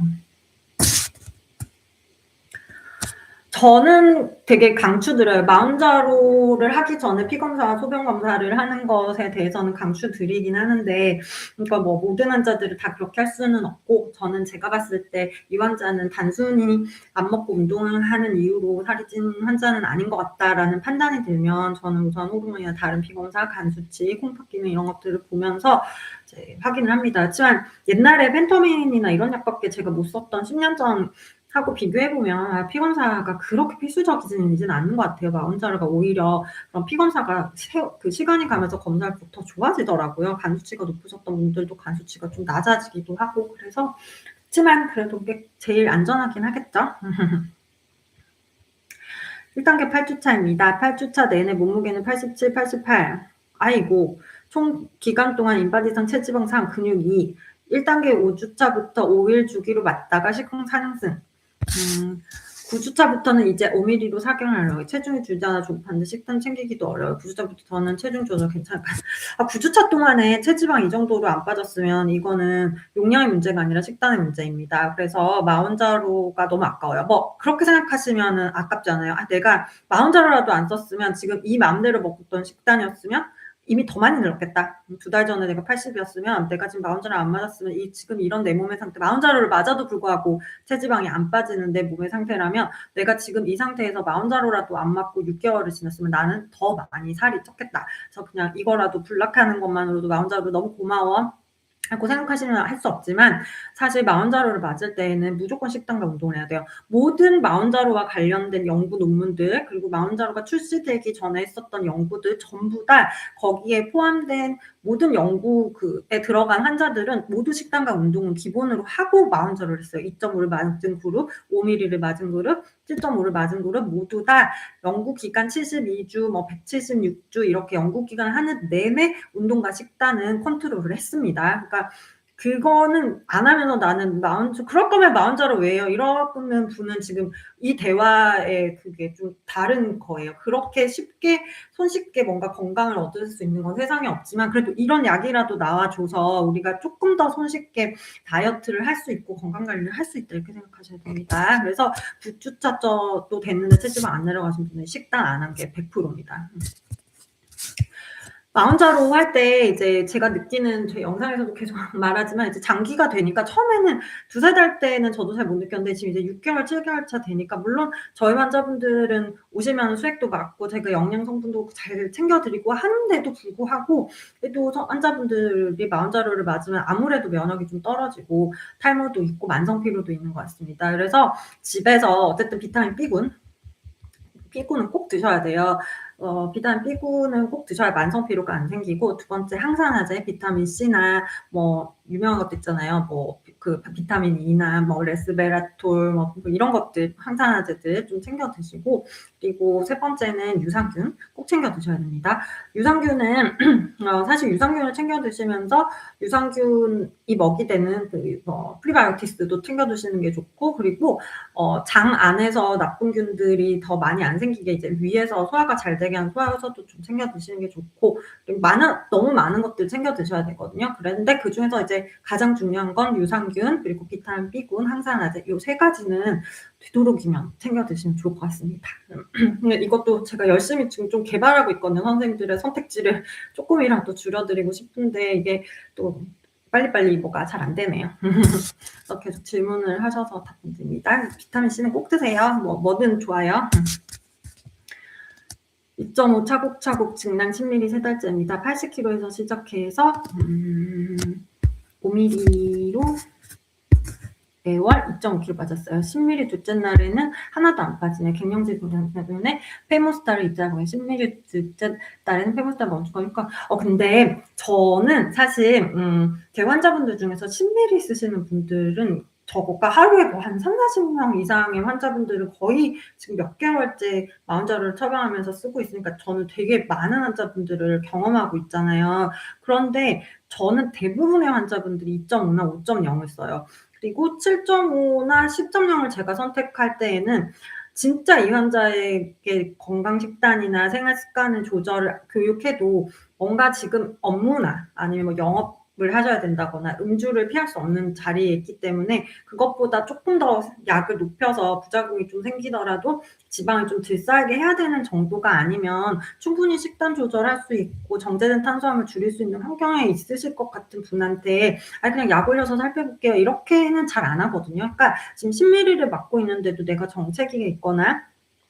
저는 되게 강추드려요. 마운자로를 하기 전에 피검사와 소변 검사를 하는 것에 대해서는 강추드리긴 하는데, 그러니까 뭐 모든 환자들을 다 그렇게 할 수는 없고, 저는 제가 봤을 때 이 환자는 단순히 안 먹고 운동을 하는 이유로 살이 찐 환자는 아닌 것 같다라는 판단이 들면 저는 우선 호르몬이나 다른 피검사, 간 수치, 콩팥 기능 이런 것들을 보면서 이제 확인을 합니다. 하지만 옛날에 펜터민이나 이런 약밖에 제가 못 썼던 10년 전 하고 비교해보면 피검사가 그렇게 필수적이지는 않는 것 같아요. 마운자르가 오히려 그런 피검사가 그 시간이 가면서 검사할수록 더 좋아지더라고요. 간 수치가 높으셨던 분들도 간 수치가 좀 낮아지기도 하고, 그래서 그렇지만 그래도 이게 제일 안전하긴 하겠죠. 1단계 8주차입니다. 8주차 내내 몸무게는 87, 88. 아이고, 총 기간 동안 인바디상 체지방 3, 근육 2. 1단계 5주차부터 5일 주기로 맞다가 식후 상승. 9주차부터는 이제 5mm로 사경하려고. 체중이 줄지 않아 조급한데 식단 챙기기도 어려워요. 9주차부터는 체중 조절 괜찮을까요? 9주차 동안에 체지방 이 정도로 안 빠졌으면 이거는 용량의 문제가 아니라 식단의 문제입니다. 그래서 마운자로가 너무 아까워요. 뭐 그렇게 생각하시면은 아깝지 않아요? 내가 마운자로라도 안 썼으면 지금 이 마음대로 먹었던 식단이었으면 이미 더 많이 늘었겠다. 2달 전에 내가 80이었으면 내가 지금 마운자로 안 맞았으면 지금 이런 내 몸의 상태, 마운자로를 맞아도 불구하고 체지방이 안 빠지는 내 몸의 상태라면 내가 지금 이 상태에서 마운자로라도 안 맞고 6개월을 지났으면 나는 더 많이 살이 쪘겠다. 그래서 그냥 이거라도 불락하는 것만으로도 마운자로 너무 고마워 하고 생각하시면 할 수 없지만, 사실 마운자로를 맞을 때에는 무조건 식단과 운동을 해야 돼요. 모든 마운자로와 관련된 연구 논문들, 그리고 마운자로가 출시되기 전에 했었던 연구들 전부 다 거기에 포함된 모든 연구에 들어간 환자들은 모두 식단과 운동은 기본으로 하고 마운자로를 했어요. 2.5를 맞은 그룹, 5mm를 맞은 그룹, 7.5를 맞은 그룹 모두 다 연구 기간 72주, 뭐 176주 이렇게 연구 기간을 하는 내내 운동과 식단은 컨트롤을 했습니다. 그러니까 그거는 안 하면서 나는 마흔 그럴 거면 마흔자로 왜 해요? 이러는 분은 지금 이 대화의 그게 좀 다른 거예요. 그렇게 쉽게 손쉽게 뭔가 건강을 얻을 수 있는 건 세상에 없지만 그래도 이런 약이라도 나와 줘서 우리가 쪼끔 더 손쉽게 다이어트를 할 수 있고 건강 관리를 할 수 있다 이렇게 생각하셔야 됩니다. 그래서 9주차도 됐는데 체지방 안 내려가신 분은 식단 안 한 게 100%입니다. 마흔자로 할 때 이제 제가 느끼는 제 영상에서도 계속 말하지만 이제 장기가 되니까 처음에는 2-3 달 때는 저도 잘 못 느꼈는데 지금 이제 6개월, 7개월 차 되니까 물론 저희 환자분들은 오시면 수액도 맞고 제가 영양 성분도 잘 챙겨 드리고 하는데도 불구하고 그래도 환자분들이 마흔자로를 맞으면 아무래도 면역이 좀 떨어지고 탈모도 있고 만성 피로도 있는 것 같습니다. 그래서 집에서 어쨌든 비타민 B군은 꼭 드셔야 돼요. 비타민 B군은 꼭 드셔야 만성 피로가 안 생기고 두 번째 항산화제 비타민 C나 뭐 유명한 것도 있잖아요. 뭐 그 비타민 E나 뭐 레스베라톨 뭐 이런 것들 항산화제들 좀 챙겨 드시고 그리고 세 번째는 유산균 꼭 챙겨 드셔야 됩니다. 유산균은 사실 유산균을 챙겨 드시면서 유산균이 먹이 되는 그 프리바이오티스도 챙겨 드시는 게 좋고 그리고 장 안에서 나쁜 균들이 더 많이 안 생기게 이제 위에서 소화가 잘 되게 하는 소화효소도 좀 챙겨 드시는 게 좋고 그리고 너무 많은 것들 챙겨 드셔야 되거든요. 그런데 그중에서 이제 가장 중요한 건 유산균 그리고 비타민 B군, 항산화제 요 3가지는 되도록이면 챙겨 드시면 좋을 것 같습니다. 이것도 제가 열심히 지금 좀 개발하고 있거든요. 선생님들의 선택지를 쪼끔이라도 줄여드리고 싶은데 이게 또 빨리빨리 뭐가 잘 안 되네요. 그래서 계속 질문을 하셔서 답변드립니다. 비타민 C는 꼭 드세요. 뭐든 좋아요. 2.5 차곡차곡 증량 10ml 3달째입니다. 80kg에서 시작해서 5ml로 매월 2.5kg 빠졌어요. 10ml 둘째 날에는 하나도 안 빠지네. 갱년기 때문에 페모스타를 입자고요. 10ml 둘째 날에는 페모스타를 멈추고 하니까 근데 저는 사실 제 환자분들 중에서 10ml 쓰시는 분들은 저가 하루에 뭐 한 30-40명 이상의 환자분들은 거의 지금 몇 개월째 마흔자로를 처방하면서 쓰고 있으니까 저는 되게 많은 환자분들을 경험하고 있잖아요. 그런데 저는 대부분의 환자분들이 2.5나 5.0을 써요. 그리고 7.5나 10.0을 제가 선택할 때에는 진짜 이 환자에게 건강 식단이나 생활 습관을 조절을 교육해도 뭔가 지금 업무나 아니면 뭐 영업을 하셔야 된다거나 음주를 피할 수 없는 자리에 있기 때문에 그것보다 쪼끔 더 약을 높여서 부작용이 좀 생기더라도 지방을 좀 덜 쌓이게 해야 되는 정도가 아니면 충분히 식단 조절할 수 있고 정제된 탄수화물 줄일 수 있는 환경에 있으실 것 같은 분한테 그냥 약 올려서 살 빼볼게요. 이렇게는 잘 안 하거든요. 그러니까 지금 10ml를 맞고 있는데도 내가 정체기가 있거나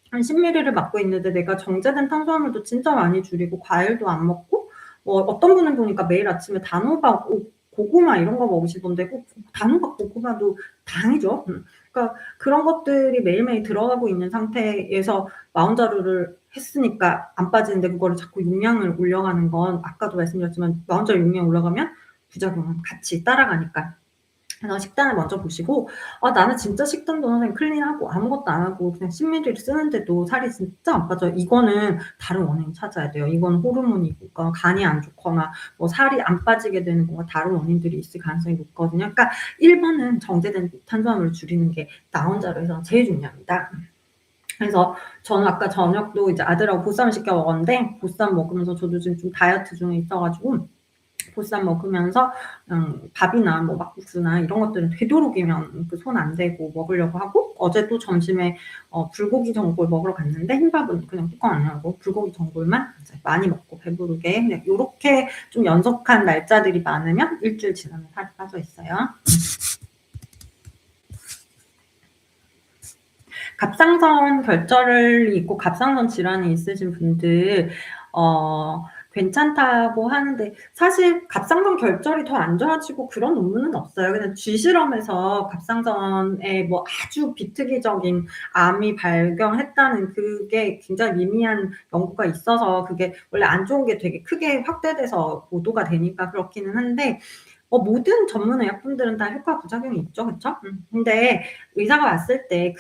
한 10ml를 맞고 있는데 내가 정제된 탄수화물도 진짜 많이 줄이고 과일도 안 먹고 어떤 분은 보니까 매일 아침에 단호박, 고구마 이런 거 먹으시던데 꼭 단호박, 고구마도 당이죠. 그러니까 그런 것들이 매일매일 들어가고 있는 상태에서 마흔자루를 했으니까 안 빠지는데 그거를 자꾸 용량을 올려가는 건 아까도 말씀드렸지만 마흔자루 용량 올라가면 부작용은 같이 따라가니까. 그래서 식단을 먼저 보시고 나는 진짜 식단도 선생님 클린하고 아무것도 안 하고 그냥 10ml를 쓰는데도 살이 진짜 안 빠져요. 이거는 다른 원인 찾아야 돼요. 이건 호르몬이고 간이 안 좋거나 뭐 살이 안 빠지게 되는 뭔가 다른 원인들이 있을 가능성이 높거든요. 그러니까 1번은 정제된 탄수화물을 줄이는 게 나 혼자로해서는 제일 중요합니다. 그래서 저는 아까 저녁도 이제 아들하고 보쌈을 시켜 먹었는데 보쌈 먹으면서 저도 지금 좀 다이어트 중에 있어 가지고 보쌈 먹으면서 밥이나 뭐 막국수나 이런 것들은 되도록이면 손 안 대고 먹으려고 하고 어제도 점심에 불고기 전골 먹으러 갔는데 흰밥은 그냥 뚜껑 안 열고 불고기 전골만 이제 많이 먹고 배부르게 그냥 요렇게 좀 연속한 날짜들이 많으면 일주일 지나면 살이 빠져 있어요. 갑상선 결절이 있고 갑상선 질환이 있으신 분들 괜찮다고 하는데 사실 갑상선 결절이 더 안 좋아지고 그런 논문은 없어요. 그냥 쥐실험에서 갑상선에 뭐 아주 비특이적인 암이 발견했다는 그게 굉장히 미미한 연구가 있어서 그게 원래 안 좋은 게 되게 크게 확대돼서 보도가 되니까 그렇기는 한데 모든 전문 의약품들은 다 효과 부작용이 있죠. 그쵸? 근데 의사가 봤을 때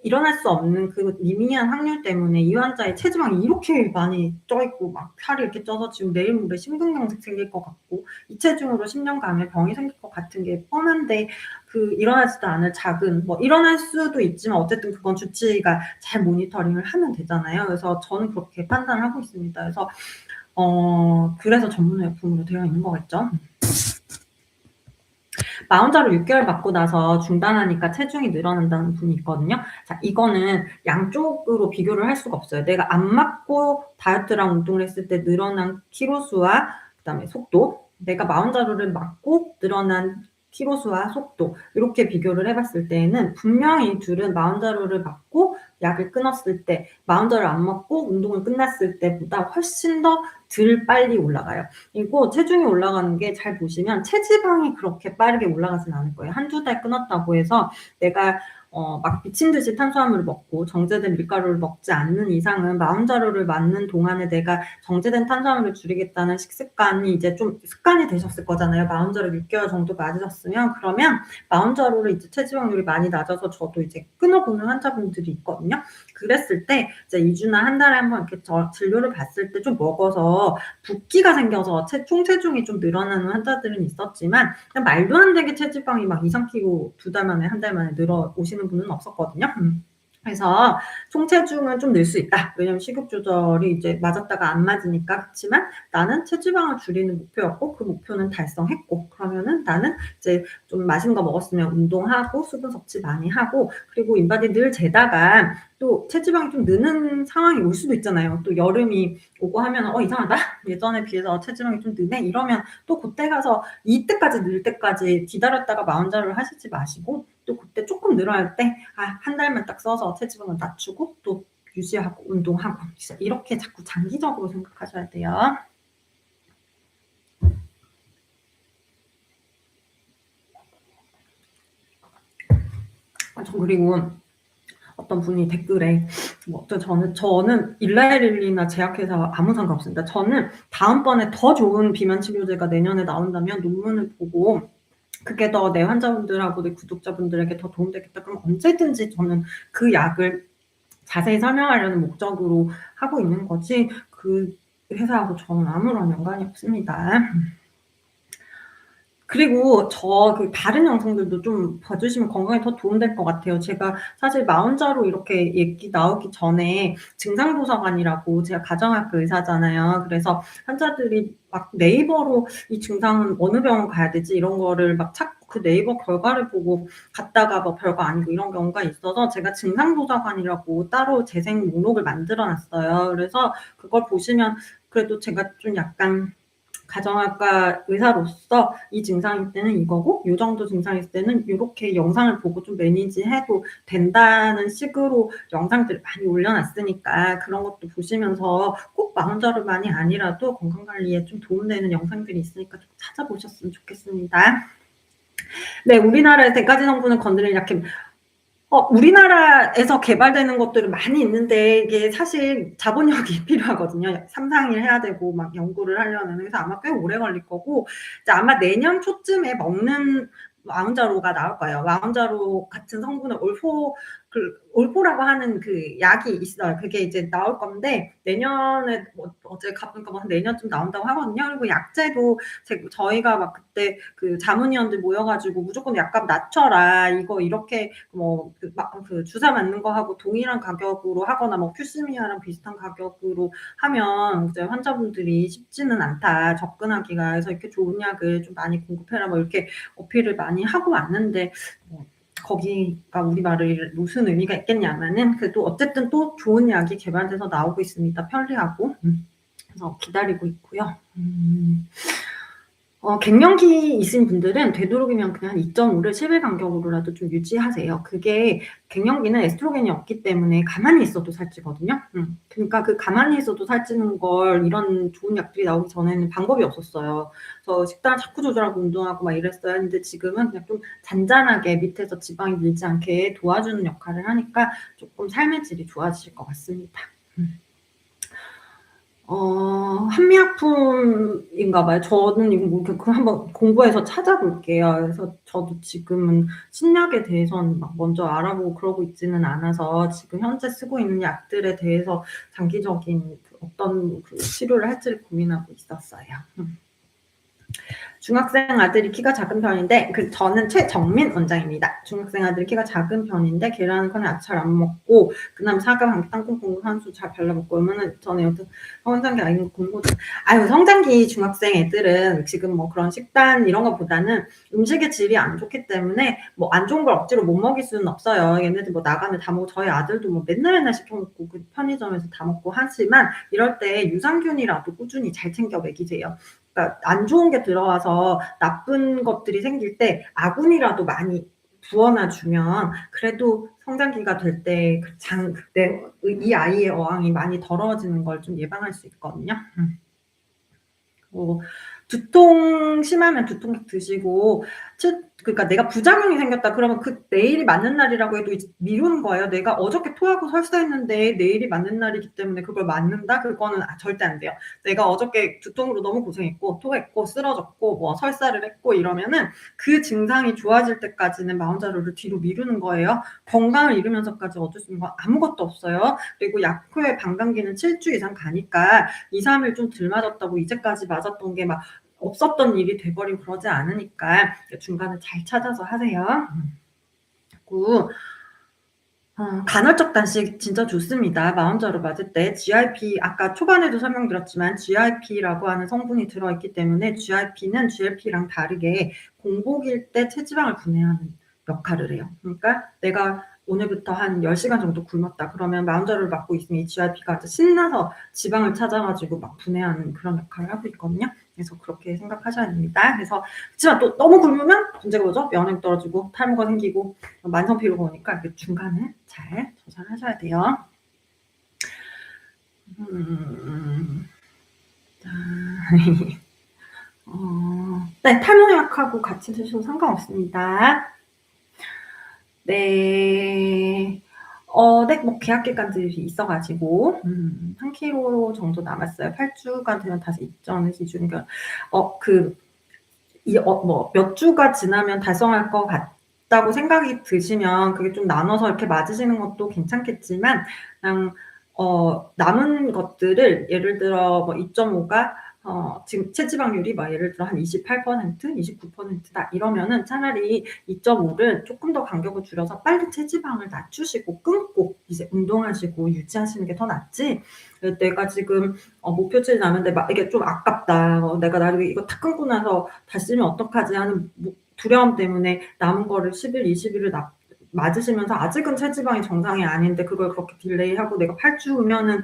일어날 수 없는 그 미미한 확률 때문에 이 환자의 체지방이 이렇게 많이 쪄있고, 막 살이 이렇게 쪄서 지금 내일 모레 심근경색 생길 것 같고, 이 체중으로 10년 가면 병이 생길 것 같은 게 뻔한데, 일어나지도 않을 작은, 일어날 수도 있지만, 어쨌든 그건 주치의가 잘 모니터링을 하면 되잖아요. 그래서 저는 그렇게 판단하고 있습니다. 그래서 전문의약품으로 되어 있는 거겠죠. 마흔자로 6개월 맞고 나서 중단하니까 체중이 늘어난다는 분이 있거든요. 자, 이거는 양쪽으로 비교를 할 수가 없어요. 내가 안 맞고 다이어트랑 운동을 했을 때 늘어난 키로수와 그다음에 속도, 내가 마흔자루를 맞고 늘어난 키로수와 속도, 이렇게 비교를 해봤을 때에는 분명히 둘은 마흔자루를 맞고 약을 끊었을 때, 마흔자루를 안 맞고 운동을 끝났을 때보다 훨씬 더 덜 빨리 올라가요. 그리고 체중이 올라가는 게 잘 보시면 체지방이 그렇게 빠르게 올라가진 않을 거예요. 한두 달 끊었다고 해서 내가 막 미친 듯이 탄수화물을 먹고 정제된 밀가루를 먹지 않는 이상은 마흔자루를 맞는 동안에 내가 정제된 탄수화물을 줄이겠다는 식습관이 이제 좀 습관이 되셨을 거잖아요. 마흔자루 6개월 정도 맞으셨으면, 그러면 마흔자루를 이제 체지방률이 많이 낮아서 저도 이제 끊어보는 환자분들이 있거든요. 그랬을 때 이제 2주나 한 달에 한 번 이렇게 진료를 봤을 때 좀 먹어서 붓기가 생겨서 총체중이 좀 늘어나는 환자들은 있었지만, 그냥 말도 안 되게 체지방이 막 2, 3kg 2달 만에, 한 달 만에 늘어 오시는 분은 없었거든요. 그래서 총체중은 좀 늘 수 있다. 왜냐면 식욕 조절이 이제 맞았다가 안 맞으니까. 그렇지만 나는 체지방을 줄이는 목표였고, 그 목표는 달성했고, 그러면은 나는 이제 좀 맛있는 거 먹었으면 운동하고 수분 섭취 많이 하고, 그리고 인바디 늘 재다가 또 체지방이 좀 느는 상황이 올 수도 있잖아요. 또 여름이 오고 하면 이상하다, 예전에 비해서 체지방이 좀 느네, 이러면 또 그때 가서 이때까지 늘 때까지 기다렸다가 마흔자루를 하시지 마시고, 또 그때 조금 늘어날 때 한 달만 딱 써서 체지방을 낮추고 또 유지하고 운동하고, 진짜 이렇게 자꾸 장기적으로 생각하셔야 돼요. 그리고 어떤 분이 댓글에 저는 일라이릴리나 제약회사 아무 상관없습니다. 저는 다음번에 더 좋은 비만 치료제가 내년에 나온다면 논문을 보고 그게 더 내 환자분들하고 내 구독자분들에게 더 도움되겠다, 그럼 언제든지 저는 그 약을 자세히 설명하려는 목적으로 하고 있는 거지, 그 회사하고 저는 아무런 연관이 없습니다. 그리고 다른 영상들도 좀 봐주시면 건강에 더 도움될 것 같아요. 제가 사실 마흔자루 이렇게 얘기 나오기 전에 증상도서관이라고, 제가 가정학과 의사잖아요. 그래서 환자들이 막 네이버로 이 증상은 어느 병원 가야 되지, 이런 거를 막 찾고 그 네이버 결과를 보고 갔다가 뭐 별거 아니고 이런 경우가 있어서 제가 증상도서관이라고 따로 재생 목록을 만들어 놨어요. 그래서 그걸 보시면, 그래도 제가 좀 약간 가정학과 의사로서 이 증상일 때는 이거고, 요 정도 증상일 때는 이렇게 영상을 보고 좀 매니지해도 된다는 식으로 영상들을 많이 올려놨으니까, 그런 것도 보시면서 꼭 마흔자루만이 아니라도 건강관리에 좀 도움되는 영상들이 있으니까 좀 찾아보셨으면 좋겠습니다. 네, 우리나라의 대가지 성분을 건드릴 약품, 우리나라에서 개발되는 것들은 많이 있는데 이게 사실 자본력이 필요하거든요. 3, 4일 해야 되고 막 연구를 하려면. 그래서 아마 꽤 오래 걸릴 거고, 이제 아마 내년 초쯤에 먹는 마흔자루가 나올 거예요. 마흔자루 같은 성분의 올포라고 하는 그 약이 있어요. 그게 이제 나올 건데, 내년에 어제 가보니까 내년쯤 나온다고 하거든요. 그리고 약제도 저희가 막 그때 그 자문위원들 모여가지고 무조건 약값 낮춰라, 이거 이렇게 주사 맞는 거하고 동일한 가격으로 하거나 큐시미아랑 비슷한 가격으로 하면 이제 환자분들이 쉽지는 않다, 접근하기가. 그래서 이렇게 좋은 약을 좀 많이 공급해라, 이렇게 어필을 많이 하고 왔는데, 거기가 우리말을 무슨 의미가 있겠냐면은, 그래도 어쨌든 또 좋은 약이 개발돼서 나오고 있습니다. 편리하고. 그래서 기다리고 있고요. 갱년기 있으신 분들은 되도록이면 그냥 2.5를 10일 간격으로라도 좀 유지하세요. 그게, 갱년기는 에스트로겐이 없기 때문에 가만히 있어도 살찌거든요. 그러니까 그 가만히 있어도 살찌는 걸, 이런 좋은 약들이 나오기 전에는 방법이 없었어요. 그래서 식단을 자꾸 조절하고 운동하고 막 이랬어요. 근데 지금은 그냥 좀 잔잔하게 밑에서 지방이 밀지 않게 도와주는 역할을 하니까 조금 삶의 질이 좋아지실 것 같습니다. 한미약품인가 봐요. 저는 이거 뭐 그 한번 공부해서 찾아볼게요. 그래서 저도 지금은 신약에 대해서는 막 먼저 알아보고 그러고 있지는 않아서 지금 현재 쓰고 있는 약들에 대해서 장기적인 어떤 그 치료를 할지를 고민하고 있었어요. 중학생 아들이 키가 작은 편인데 저는 최정민 원장입니다. 중학생 아들이 키가 작은 편인데 계란은 잘 안 먹고 그다음 사과, 감기, 땅콩, 콩, 산수 잘 발라 먹고 얼마나 전에 여튼 성장기 아닌 공부 아유 성장기 중학생 애들은 지금 뭐 그런 식단 이런 것보다는 음식의 질이 안 좋기 때문에 뭐 안 좋은 걸 억지로 못 먹일 수는 없어요. 얘네들 뭐 나가면 다 먹고 저희 아들도 뭐 맨날 시켜 먹고 그 편의점에서 다 먹고 하지만 이럴 때 유산균이라도 꾸준히 잘 챙겨 먹이세요. 그러니까 안 좋은 게 들어와서 나쁜 것들이 생길 때 아군이라도 많이 부어놔 주면 그래도 성장기가 될 때 그때 이 아이의 어항이 많이 더러워지는 걸 좀 예방할 수 있거든요. 두통 심하면 두통약 드시고 그러니까 내가 부작용이 생겼다 그러면 그 내일이 맞는 날이라고 해도 이제 미루는 거예요. 내가 어저께 토하고 설사했는데 내일이 맞는 날이기 때문에 그걸 맞는다? 그거는 절대 안 돼요. 내가 어저께 두통으로 너무 고생했고 토했고 쓰러졌고 뭐 설사를 했고 이러면은 그 증상이 좋아질 때까지는 마운자로를 뒤로 미루는 거예요. 건강을 잃으면서까지 얻을 수 있는 건 아무것도 없어요. 그리고 약효의 반감기는 7주 이상 가니까 2, 3일 좀 덜 맞았다고 이제까지 맞았던 게 막 없었던 일이 돼버리고 그러지 않으니까 중간을 잘 찾아서 하세요. 그리고 간헐적 단식 진짜 좋습니다. 마운자로 맞을 때 GIP 아까 초반에도 설명드렸지만 GIP라고 하는 성분이 들어있기 때문에 GIP는 GLP랑 다르게 공복일 때 체지방을 분해하는 역할을 해요. 그러니까 내가 오늘부터 한 10시간 정도 굶었다 그러면 마운자를 맞고 있으면 이 GIP가 신나서 지방을 찾아가지고 막 분해하는 그런 역할을 하고 있거든요. 그래서 그렇게 생각하셔야 됩니다. 그래서 그렇지만 또 너무 굶으면 문제가 뭐죠? 면역 떨어지고 탈모가 생기고 만성 피로가 오니까 중간에 잘 조절하셔야 돼요. 네, 탈모약하고 같이 드셔도 상관없습니다. 네. 네, 뭐 계약 기간들이 있어가지고 1kg 정도 남았어요. 8주가 되면 다시 입점을 기준이니까 몇 주가 지나면 달성할 것 같다고 생각이 드시면 그게 좀 나눠서 이렇게 맞으시는 것도 괜찮겠지만 그냥 남은 것들을 예를 들어 뭐 2.5가 지금 체지방률이 막 예를 들어 한 28%, 29%다 이러면은 차라리 2.5를 조금 더 간격을 줄여서 빨리 체지방을 낮추시고 끊고 이제 운동하시고 유지하시는 게 더 낫지. 내가 지금 목표치를 나는데 막 이게 좀 아깝다. 내가 나중에 이거 다 끊고 나서 다시 찌면 어떡하지 하는 두려움 때문에 남은 거를 10일, 20일을 맞으시면서 아직은 체지방이 정상이 아닌데 그걸 그렇게 딜레이하고 내가 8주면은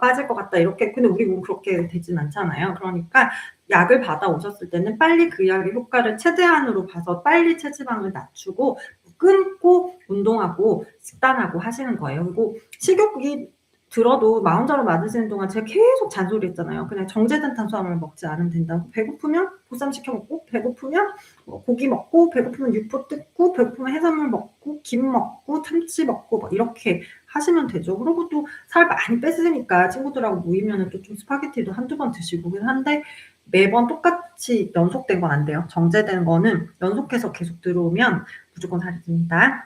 빠질 것 같다 이렇게 근데 우리 몸 그렇게 되진 않잖아요. 그러니까 약을 받아 오셨을 때는 빨리 그 약의 효과를 최대한으로 봐서 빨리 체지방을 낮추고 끊고 운동하고 식단하고 하시는 거예요. 그리고 식욕이 들어도 마운자로 맞으시는 동안 제가 계속 잔소리했잖아요. 그냥 정제된 탄수화물 먹지 않으면 된다고. 배고프면 보쌈 시켜 먹고 배고프면 고기 먹고 배고프면 육포 뜯고 배고프면 해산물 먹고 김 먹고 참치 먹고 막 이렇게 하시면 되죠. 그리고 또 살 많이 뺐으니까 친구들하고 모이면은 또 좀 스파게티도 한두 번 드시고 한데 매번 똑같이 연속된 건 안 돼요. 정제된 거는 연속해서 계속 들어오면 무조건 살이 찝니다.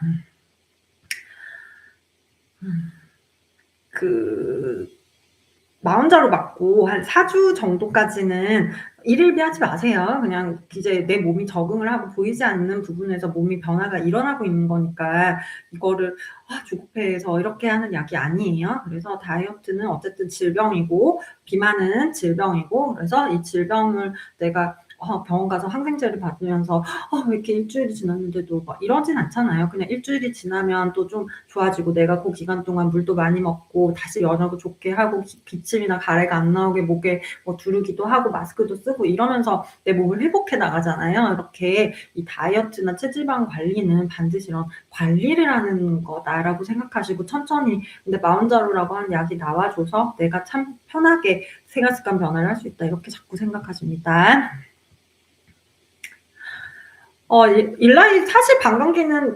마운자로 맞고 한 4주 정도까지는 일일비 하지 마세요. 그냥 이제 내 몸이 적응을 하고 보이지 않는 부분에서 몸이 변화가 일어나고 있는 거니까 이거를 조급해서 이렇게 하는 약이 아니에요. 그래서 다이어트는 어쨌든 질병이고 비만은 질병이고 그래서 이 질병을 내가 병원 가서 항생제를 받으면서 왜 이렇게 일주일이 지났는데도 막 이러진 않잖아요. 그냥 일주일이 지나면 또 좀 좋아지고 내가 그 기간 동안 물도 많이 먹고 다시 면역을 좋게 하고 기침이나 가래가 안 나오게 목에 뭐 두르기도 하고 마스크도 쓰고 이러면서 내 몸을 회복해 나가잖아요. 이렇게 이 다이어트나 체지방 관리는 반드시 이런 관리를 하는 거다라고 생각하시고 천천히 근데 마운자로라고 하는 약이 나와줘서 내가 참 편하게 생활습관 변화를 할 수 있다 이렇게 자꾸 생각하십니다. 일라이 사실 방광기는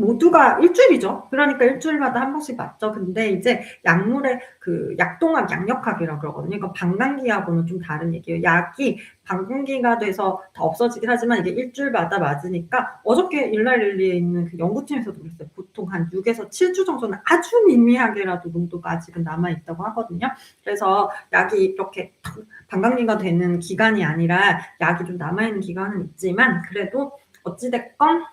모두가 일주일이죠. 그러니까 일주일마다 한 번씩 맞죠. 근데 이제 약물의 그 약동학, 양력학이라고 그러거든요. 이건 방광기하고는 좀 다른 얘기예요. 약이 방광기가 돼서 다 없어지긴 하지만 이게 일주일마다 맞으니까 어저께 일라릴리에 있는 그 연구팀에서도 그랬어요. 보통 한 6에서 7주 정도는 아주 미미하게라도 농도가 아직은 남아 있다고 하거든요. 그래서 약이 이렇게 방광기가 되는 기간이 아니라 약이 좀 남아 있는 기간은 있지만 그래도 어찌 됐건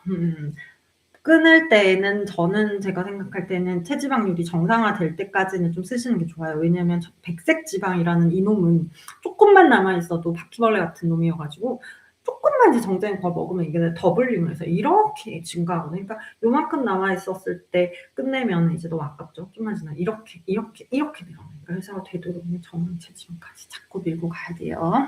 끊을 때에는 저는 제가 생각할 때는 체지방률이 정상화될 때까지는 좀 쓰시는 게 좋아요. 왜냐면 백색 지방이라는 이놈은 조금만 남아 있어도 바퀴벌레 같은 놈이어 가지고 조금만 이제 정제된 걸 먹으면 이게 더블링을 해서 이렇게 증가하거든요. 그러니까 요만큼 남아 있었을 때 끝내면 이제 너무 아깝죠. 좀만 지나면 이렇게 늘어나요. 그래서 되도록 정상 체지방까지 자꾸 밀고 가야 돼요.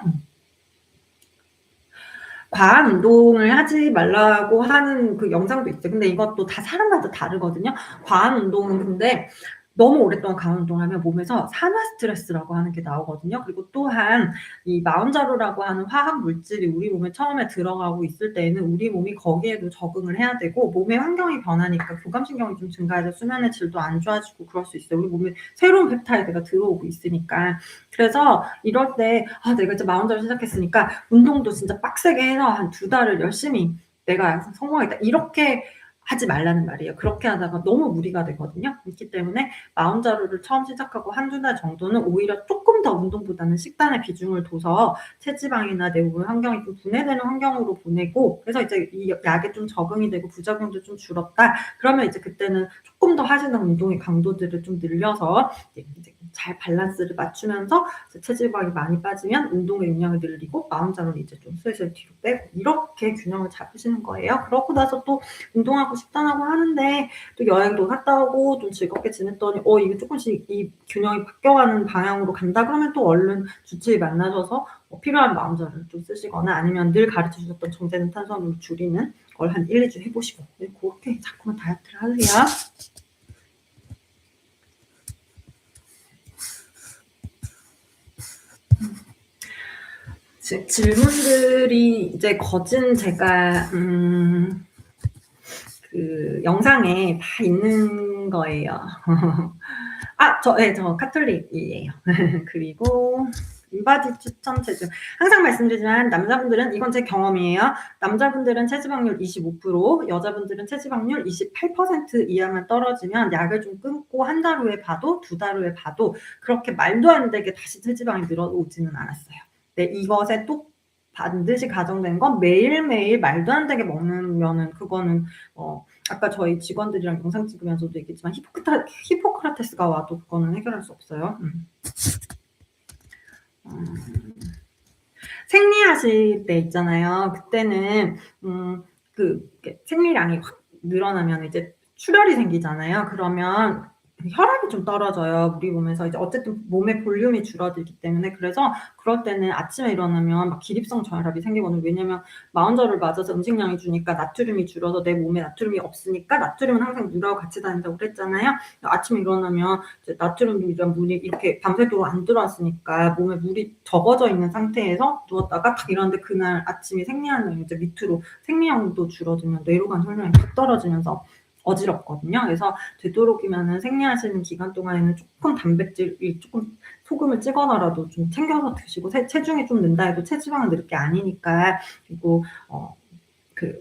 과한 운동을 하지 말라고 하는 그 영상도 있어요. 근데 이것도 다 사람마다 다르거든요. 과한 운동은 근데 너무 오랫동안 과한 운동을 하면 몸에서 산화 스트레스라고 하는 게 나오거든요. 그리고 또한 이 마운자로라고 하는 화학 물질이 우리 몸에 처음에 들어가고 있을 때에는 우리 몸이 거기에도 적응을 해야 되고 몸의 환경이 변하니까 교감신경이 좀 증가해서 수면의 질도 안 좋아지고 그럴 수 있어요. 우리 몸에 새로운 펩타이드가 들어오고 있으니까. 그래서 이럴 때 내가 이제 마운자로 시작했으니까 운동도 진짜 빡세게 해서 한 2달을 열심히 내가 성공하겠다. 이렇게 하지 말라는 말이에요. 그렇게 하다가 너무 무리가 되거든요. 그렇기 때문에 마운자로를 처음 시작하고 1-2달 정도는 오히려 조금 더 운동보다는 식단에 비중을 둬서 체지방이나 내 몸의 환경이 좀 분해되는 환경으로 보내고 그래서 이제 이 약에 좀 적응이 되고 부작용도 좀 줄었다. 그러면 이제 그때는 조금 더 하시는 운동의 강도들을 좀 늘려서 이제 잘 밸런스를 맞추면서 체지방이 많이 빠지면 운동의 용량을 늘리고 마운자로는 이제 좀 슬슬 뒤로 빼고 이렇게 균형을 잡으시는 거예요. 그러고 나서 또 운동하고 식단하고 하는데 또 여행도 갔다 오고 좀 즐겁게 지냈더니 이게 조금씩 이 균형이 바뀌어가는 방향으로 간다 그러면 또 얼른 주치의 만나셔서 필요한 마운자로를 좀 쓰시거나 아니면 늘 가르쳐 주셨던 정제된 탄수화물 줄이는 걸 한 1-2주 해보시고 그렇게 자꾸만 다이어트를 하세요. 질문들이 이제 거진 제가 그 영상에 다 있는 거예요. 저 카톨릭이에요. 그리고 인바디 추천 체중. 항상 말씀드리지만 남자분들은 이건 제 경험이에요. 남자분들은 체지방률 25%, 여자분들은 체지방률 28% 이하만 떨어지면 약을 좀 끊고 1달 후에 봐도 2달 후에 봐도 그렇게 말도 안 되게 다시 체지방이 늘어오지는 않았어요. 네, 이것에 또 반드시 가정된 건 매일매일 말도 안 되게 먹으면은 그거는 아까 저희 직원들이랑 영상 찍으면서도 얘기했지만 히포크라테스가 와도 그거는 해결할 수 없어요. 생리하실 때 있잖아요. 그때는 생리량이 확 늘어나면 이제 출혈이 생기잖아요. 그러면 혈압이 좀 떨어져요. 우리 몸에서 이제 어쨌든 몸의 볼륨이 줄어들기 때문에 그래서 그럴 때는 아침에 일어나면 막 기립성 저혈압이 생기거든요. 왜냐면 마운저를 맞아서 음식량이 주니까 나트륨이 줄어서 내 몸에 나트륨이 없으니까 나트륨은 항상 물하고 같이 다닌다고 그랬잖아요. 아침에 일어나면 이제 나트륨이랑 물이 이렇게 밤새도록 안 들어왔으니까 몸에 물이 적어져 있는 상태에서 누웠다가 딱 일어났는데 그날 아침에 생리하는 이제 밑으로 생리량도 줄어들면 뇌로 간 혈량이 뚝 떨어지면서 어지럽거든요. 그래서 되도록이면은 생리하시는 기간 동안에는 조금 단백질이 조금 소금을 찍어서라도 좀 챙겨서 드시고 체중이 좀 는다 해도 체지방을 늘 게 아니니까 그리고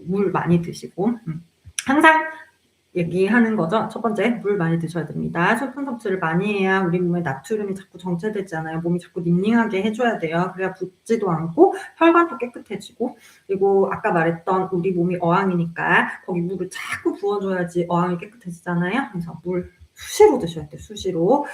물 많이 드시고 항상 얘기하는 거죠. 첫 번째, 물 많이 드셔야 됩니다. 수분 섭취를 많이 해야 우리 몸에 나트륨이 자꾸 정체되지 않아요. 몸이 자꾸 닝닝하게 해줘야 돼요. 그래야 붓지도 않고 혈관도 깨끗해지고 그리고 아까 말했던 우리 몸이 어항이니까 거기 물을 자꾸 부어줘야지 어항이 깨끗해지잖아요. 그래서 물 수시로 드셔야 돼요. 수시로.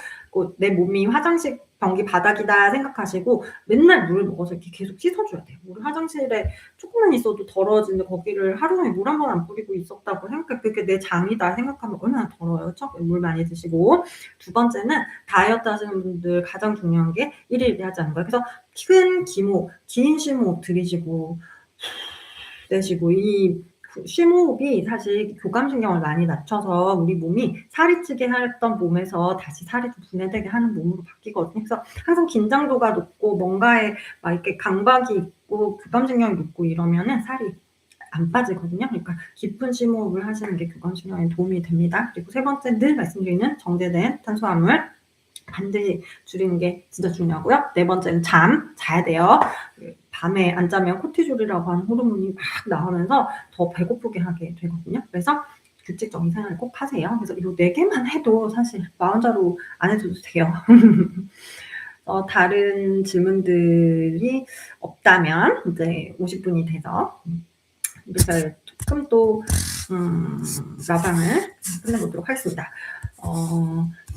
내 몸이 화장실 변기 바닥이다 생각하시고 맨날 물을 먹어서 이렇게 계속 씻어줘야 돼요. 우리 화장실에 조금만 있어도 더러워지는데 거기를 하루 종일 물 한 번 안 뿌리고 있었다고 생각해. 그게 내 장이다 생각하면 얼마나 더러워요. 그렇죠? 물 많이 드시고. 두 번째는 다이어트 하시는 분들 가장 중요한 게 일일이 하지 않는 거예요. 그래서 큰 기모, 긴 쉼호흡 들이시고 내쉬고 이 쉼호흡이 사실 교감신경을 많이 낮춰서 우리 몸이 살이 찌게 했던 몸에서 다시 살이 좀 분해되게 하는 몸으로 바뀌거든요. 그래서 항상 긴장도가 높고 뭔가에 막 이렇게 강박이 있고 교감신경이 높고 이러면은 살이 안 빠지거든요. 그러니까 깊은 심호흡을 하시는 게 교감 신경에 도움이 됩니다. 그리고 세 번째 늘 말씀드리는 정제된 탄수화물 반드시 줄이는 게 진짜 중요하고요. 네 번째는 자야 돼요. 밤에 안 자면 코티졸이라고 하는 호르몬이 막 나오면서 더 배고프게 하게 되거든요. 그래서 규칙적인 생활을 꼭 하세요. 그래서 이 네 개만 해도 사실 마음자로 안 해줘도 돼요. 다른 질문들이 없다면 이제 50분이 돼서 우리가 조금 또 라방을 끝내보도록 하겠습니다.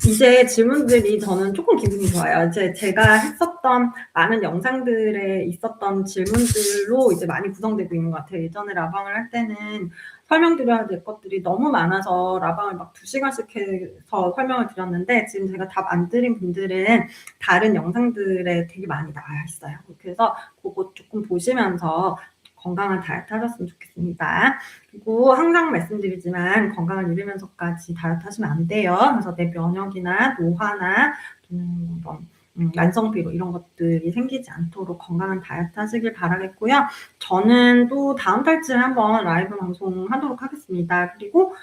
이제 질문들이 저는 조금 기분이 좋아요. 이제 제가 했었던 많은 영상들에 있었던 질문들로 이제 많이 구성되고 있는 것 같아요. 예전에 라방을 할 때는 설명드려야 될 것들이 너무 많아서 라방을 막 2시간씩 해서 설명을 드렸는데 지금 제가 답 안 드린 분들은 다른 영상들에 되게 많이 나와 있어요. 그래서 그거 조금 보시면서 건강한 다이어트 하셨으면 좋겠습니다. 그리고 항상 말씀드리지만 건강을 잃으면서까지 다이어트 하시면 안 돼요. 그래서 내 면역이나 노화나 만성 피로 이런 것들이 생기지 않도록 건강한 다이어트 하시길 바라겠고요. 저는 또 다음 달쯤에 한번 라이브 방송하도록 하겠습니다. 그리고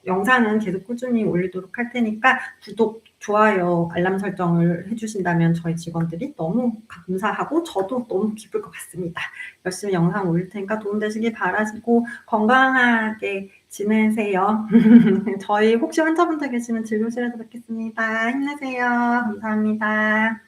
영상은 계속 꾸준히 올리도록 할 테니까 구독, 좋아요, 알람 설정을 해주신다면 저희 직원들이 너무 감사하고 저도 너무 기쁠 것 같습니다. 열심히 영상 올릴 테니까 도움되시길 바라시고 건강하게 지내세요. 저희 혹시 환자분들 계시면 진료실에서 뵙겠습니다. 힘내세요. 감사합니다.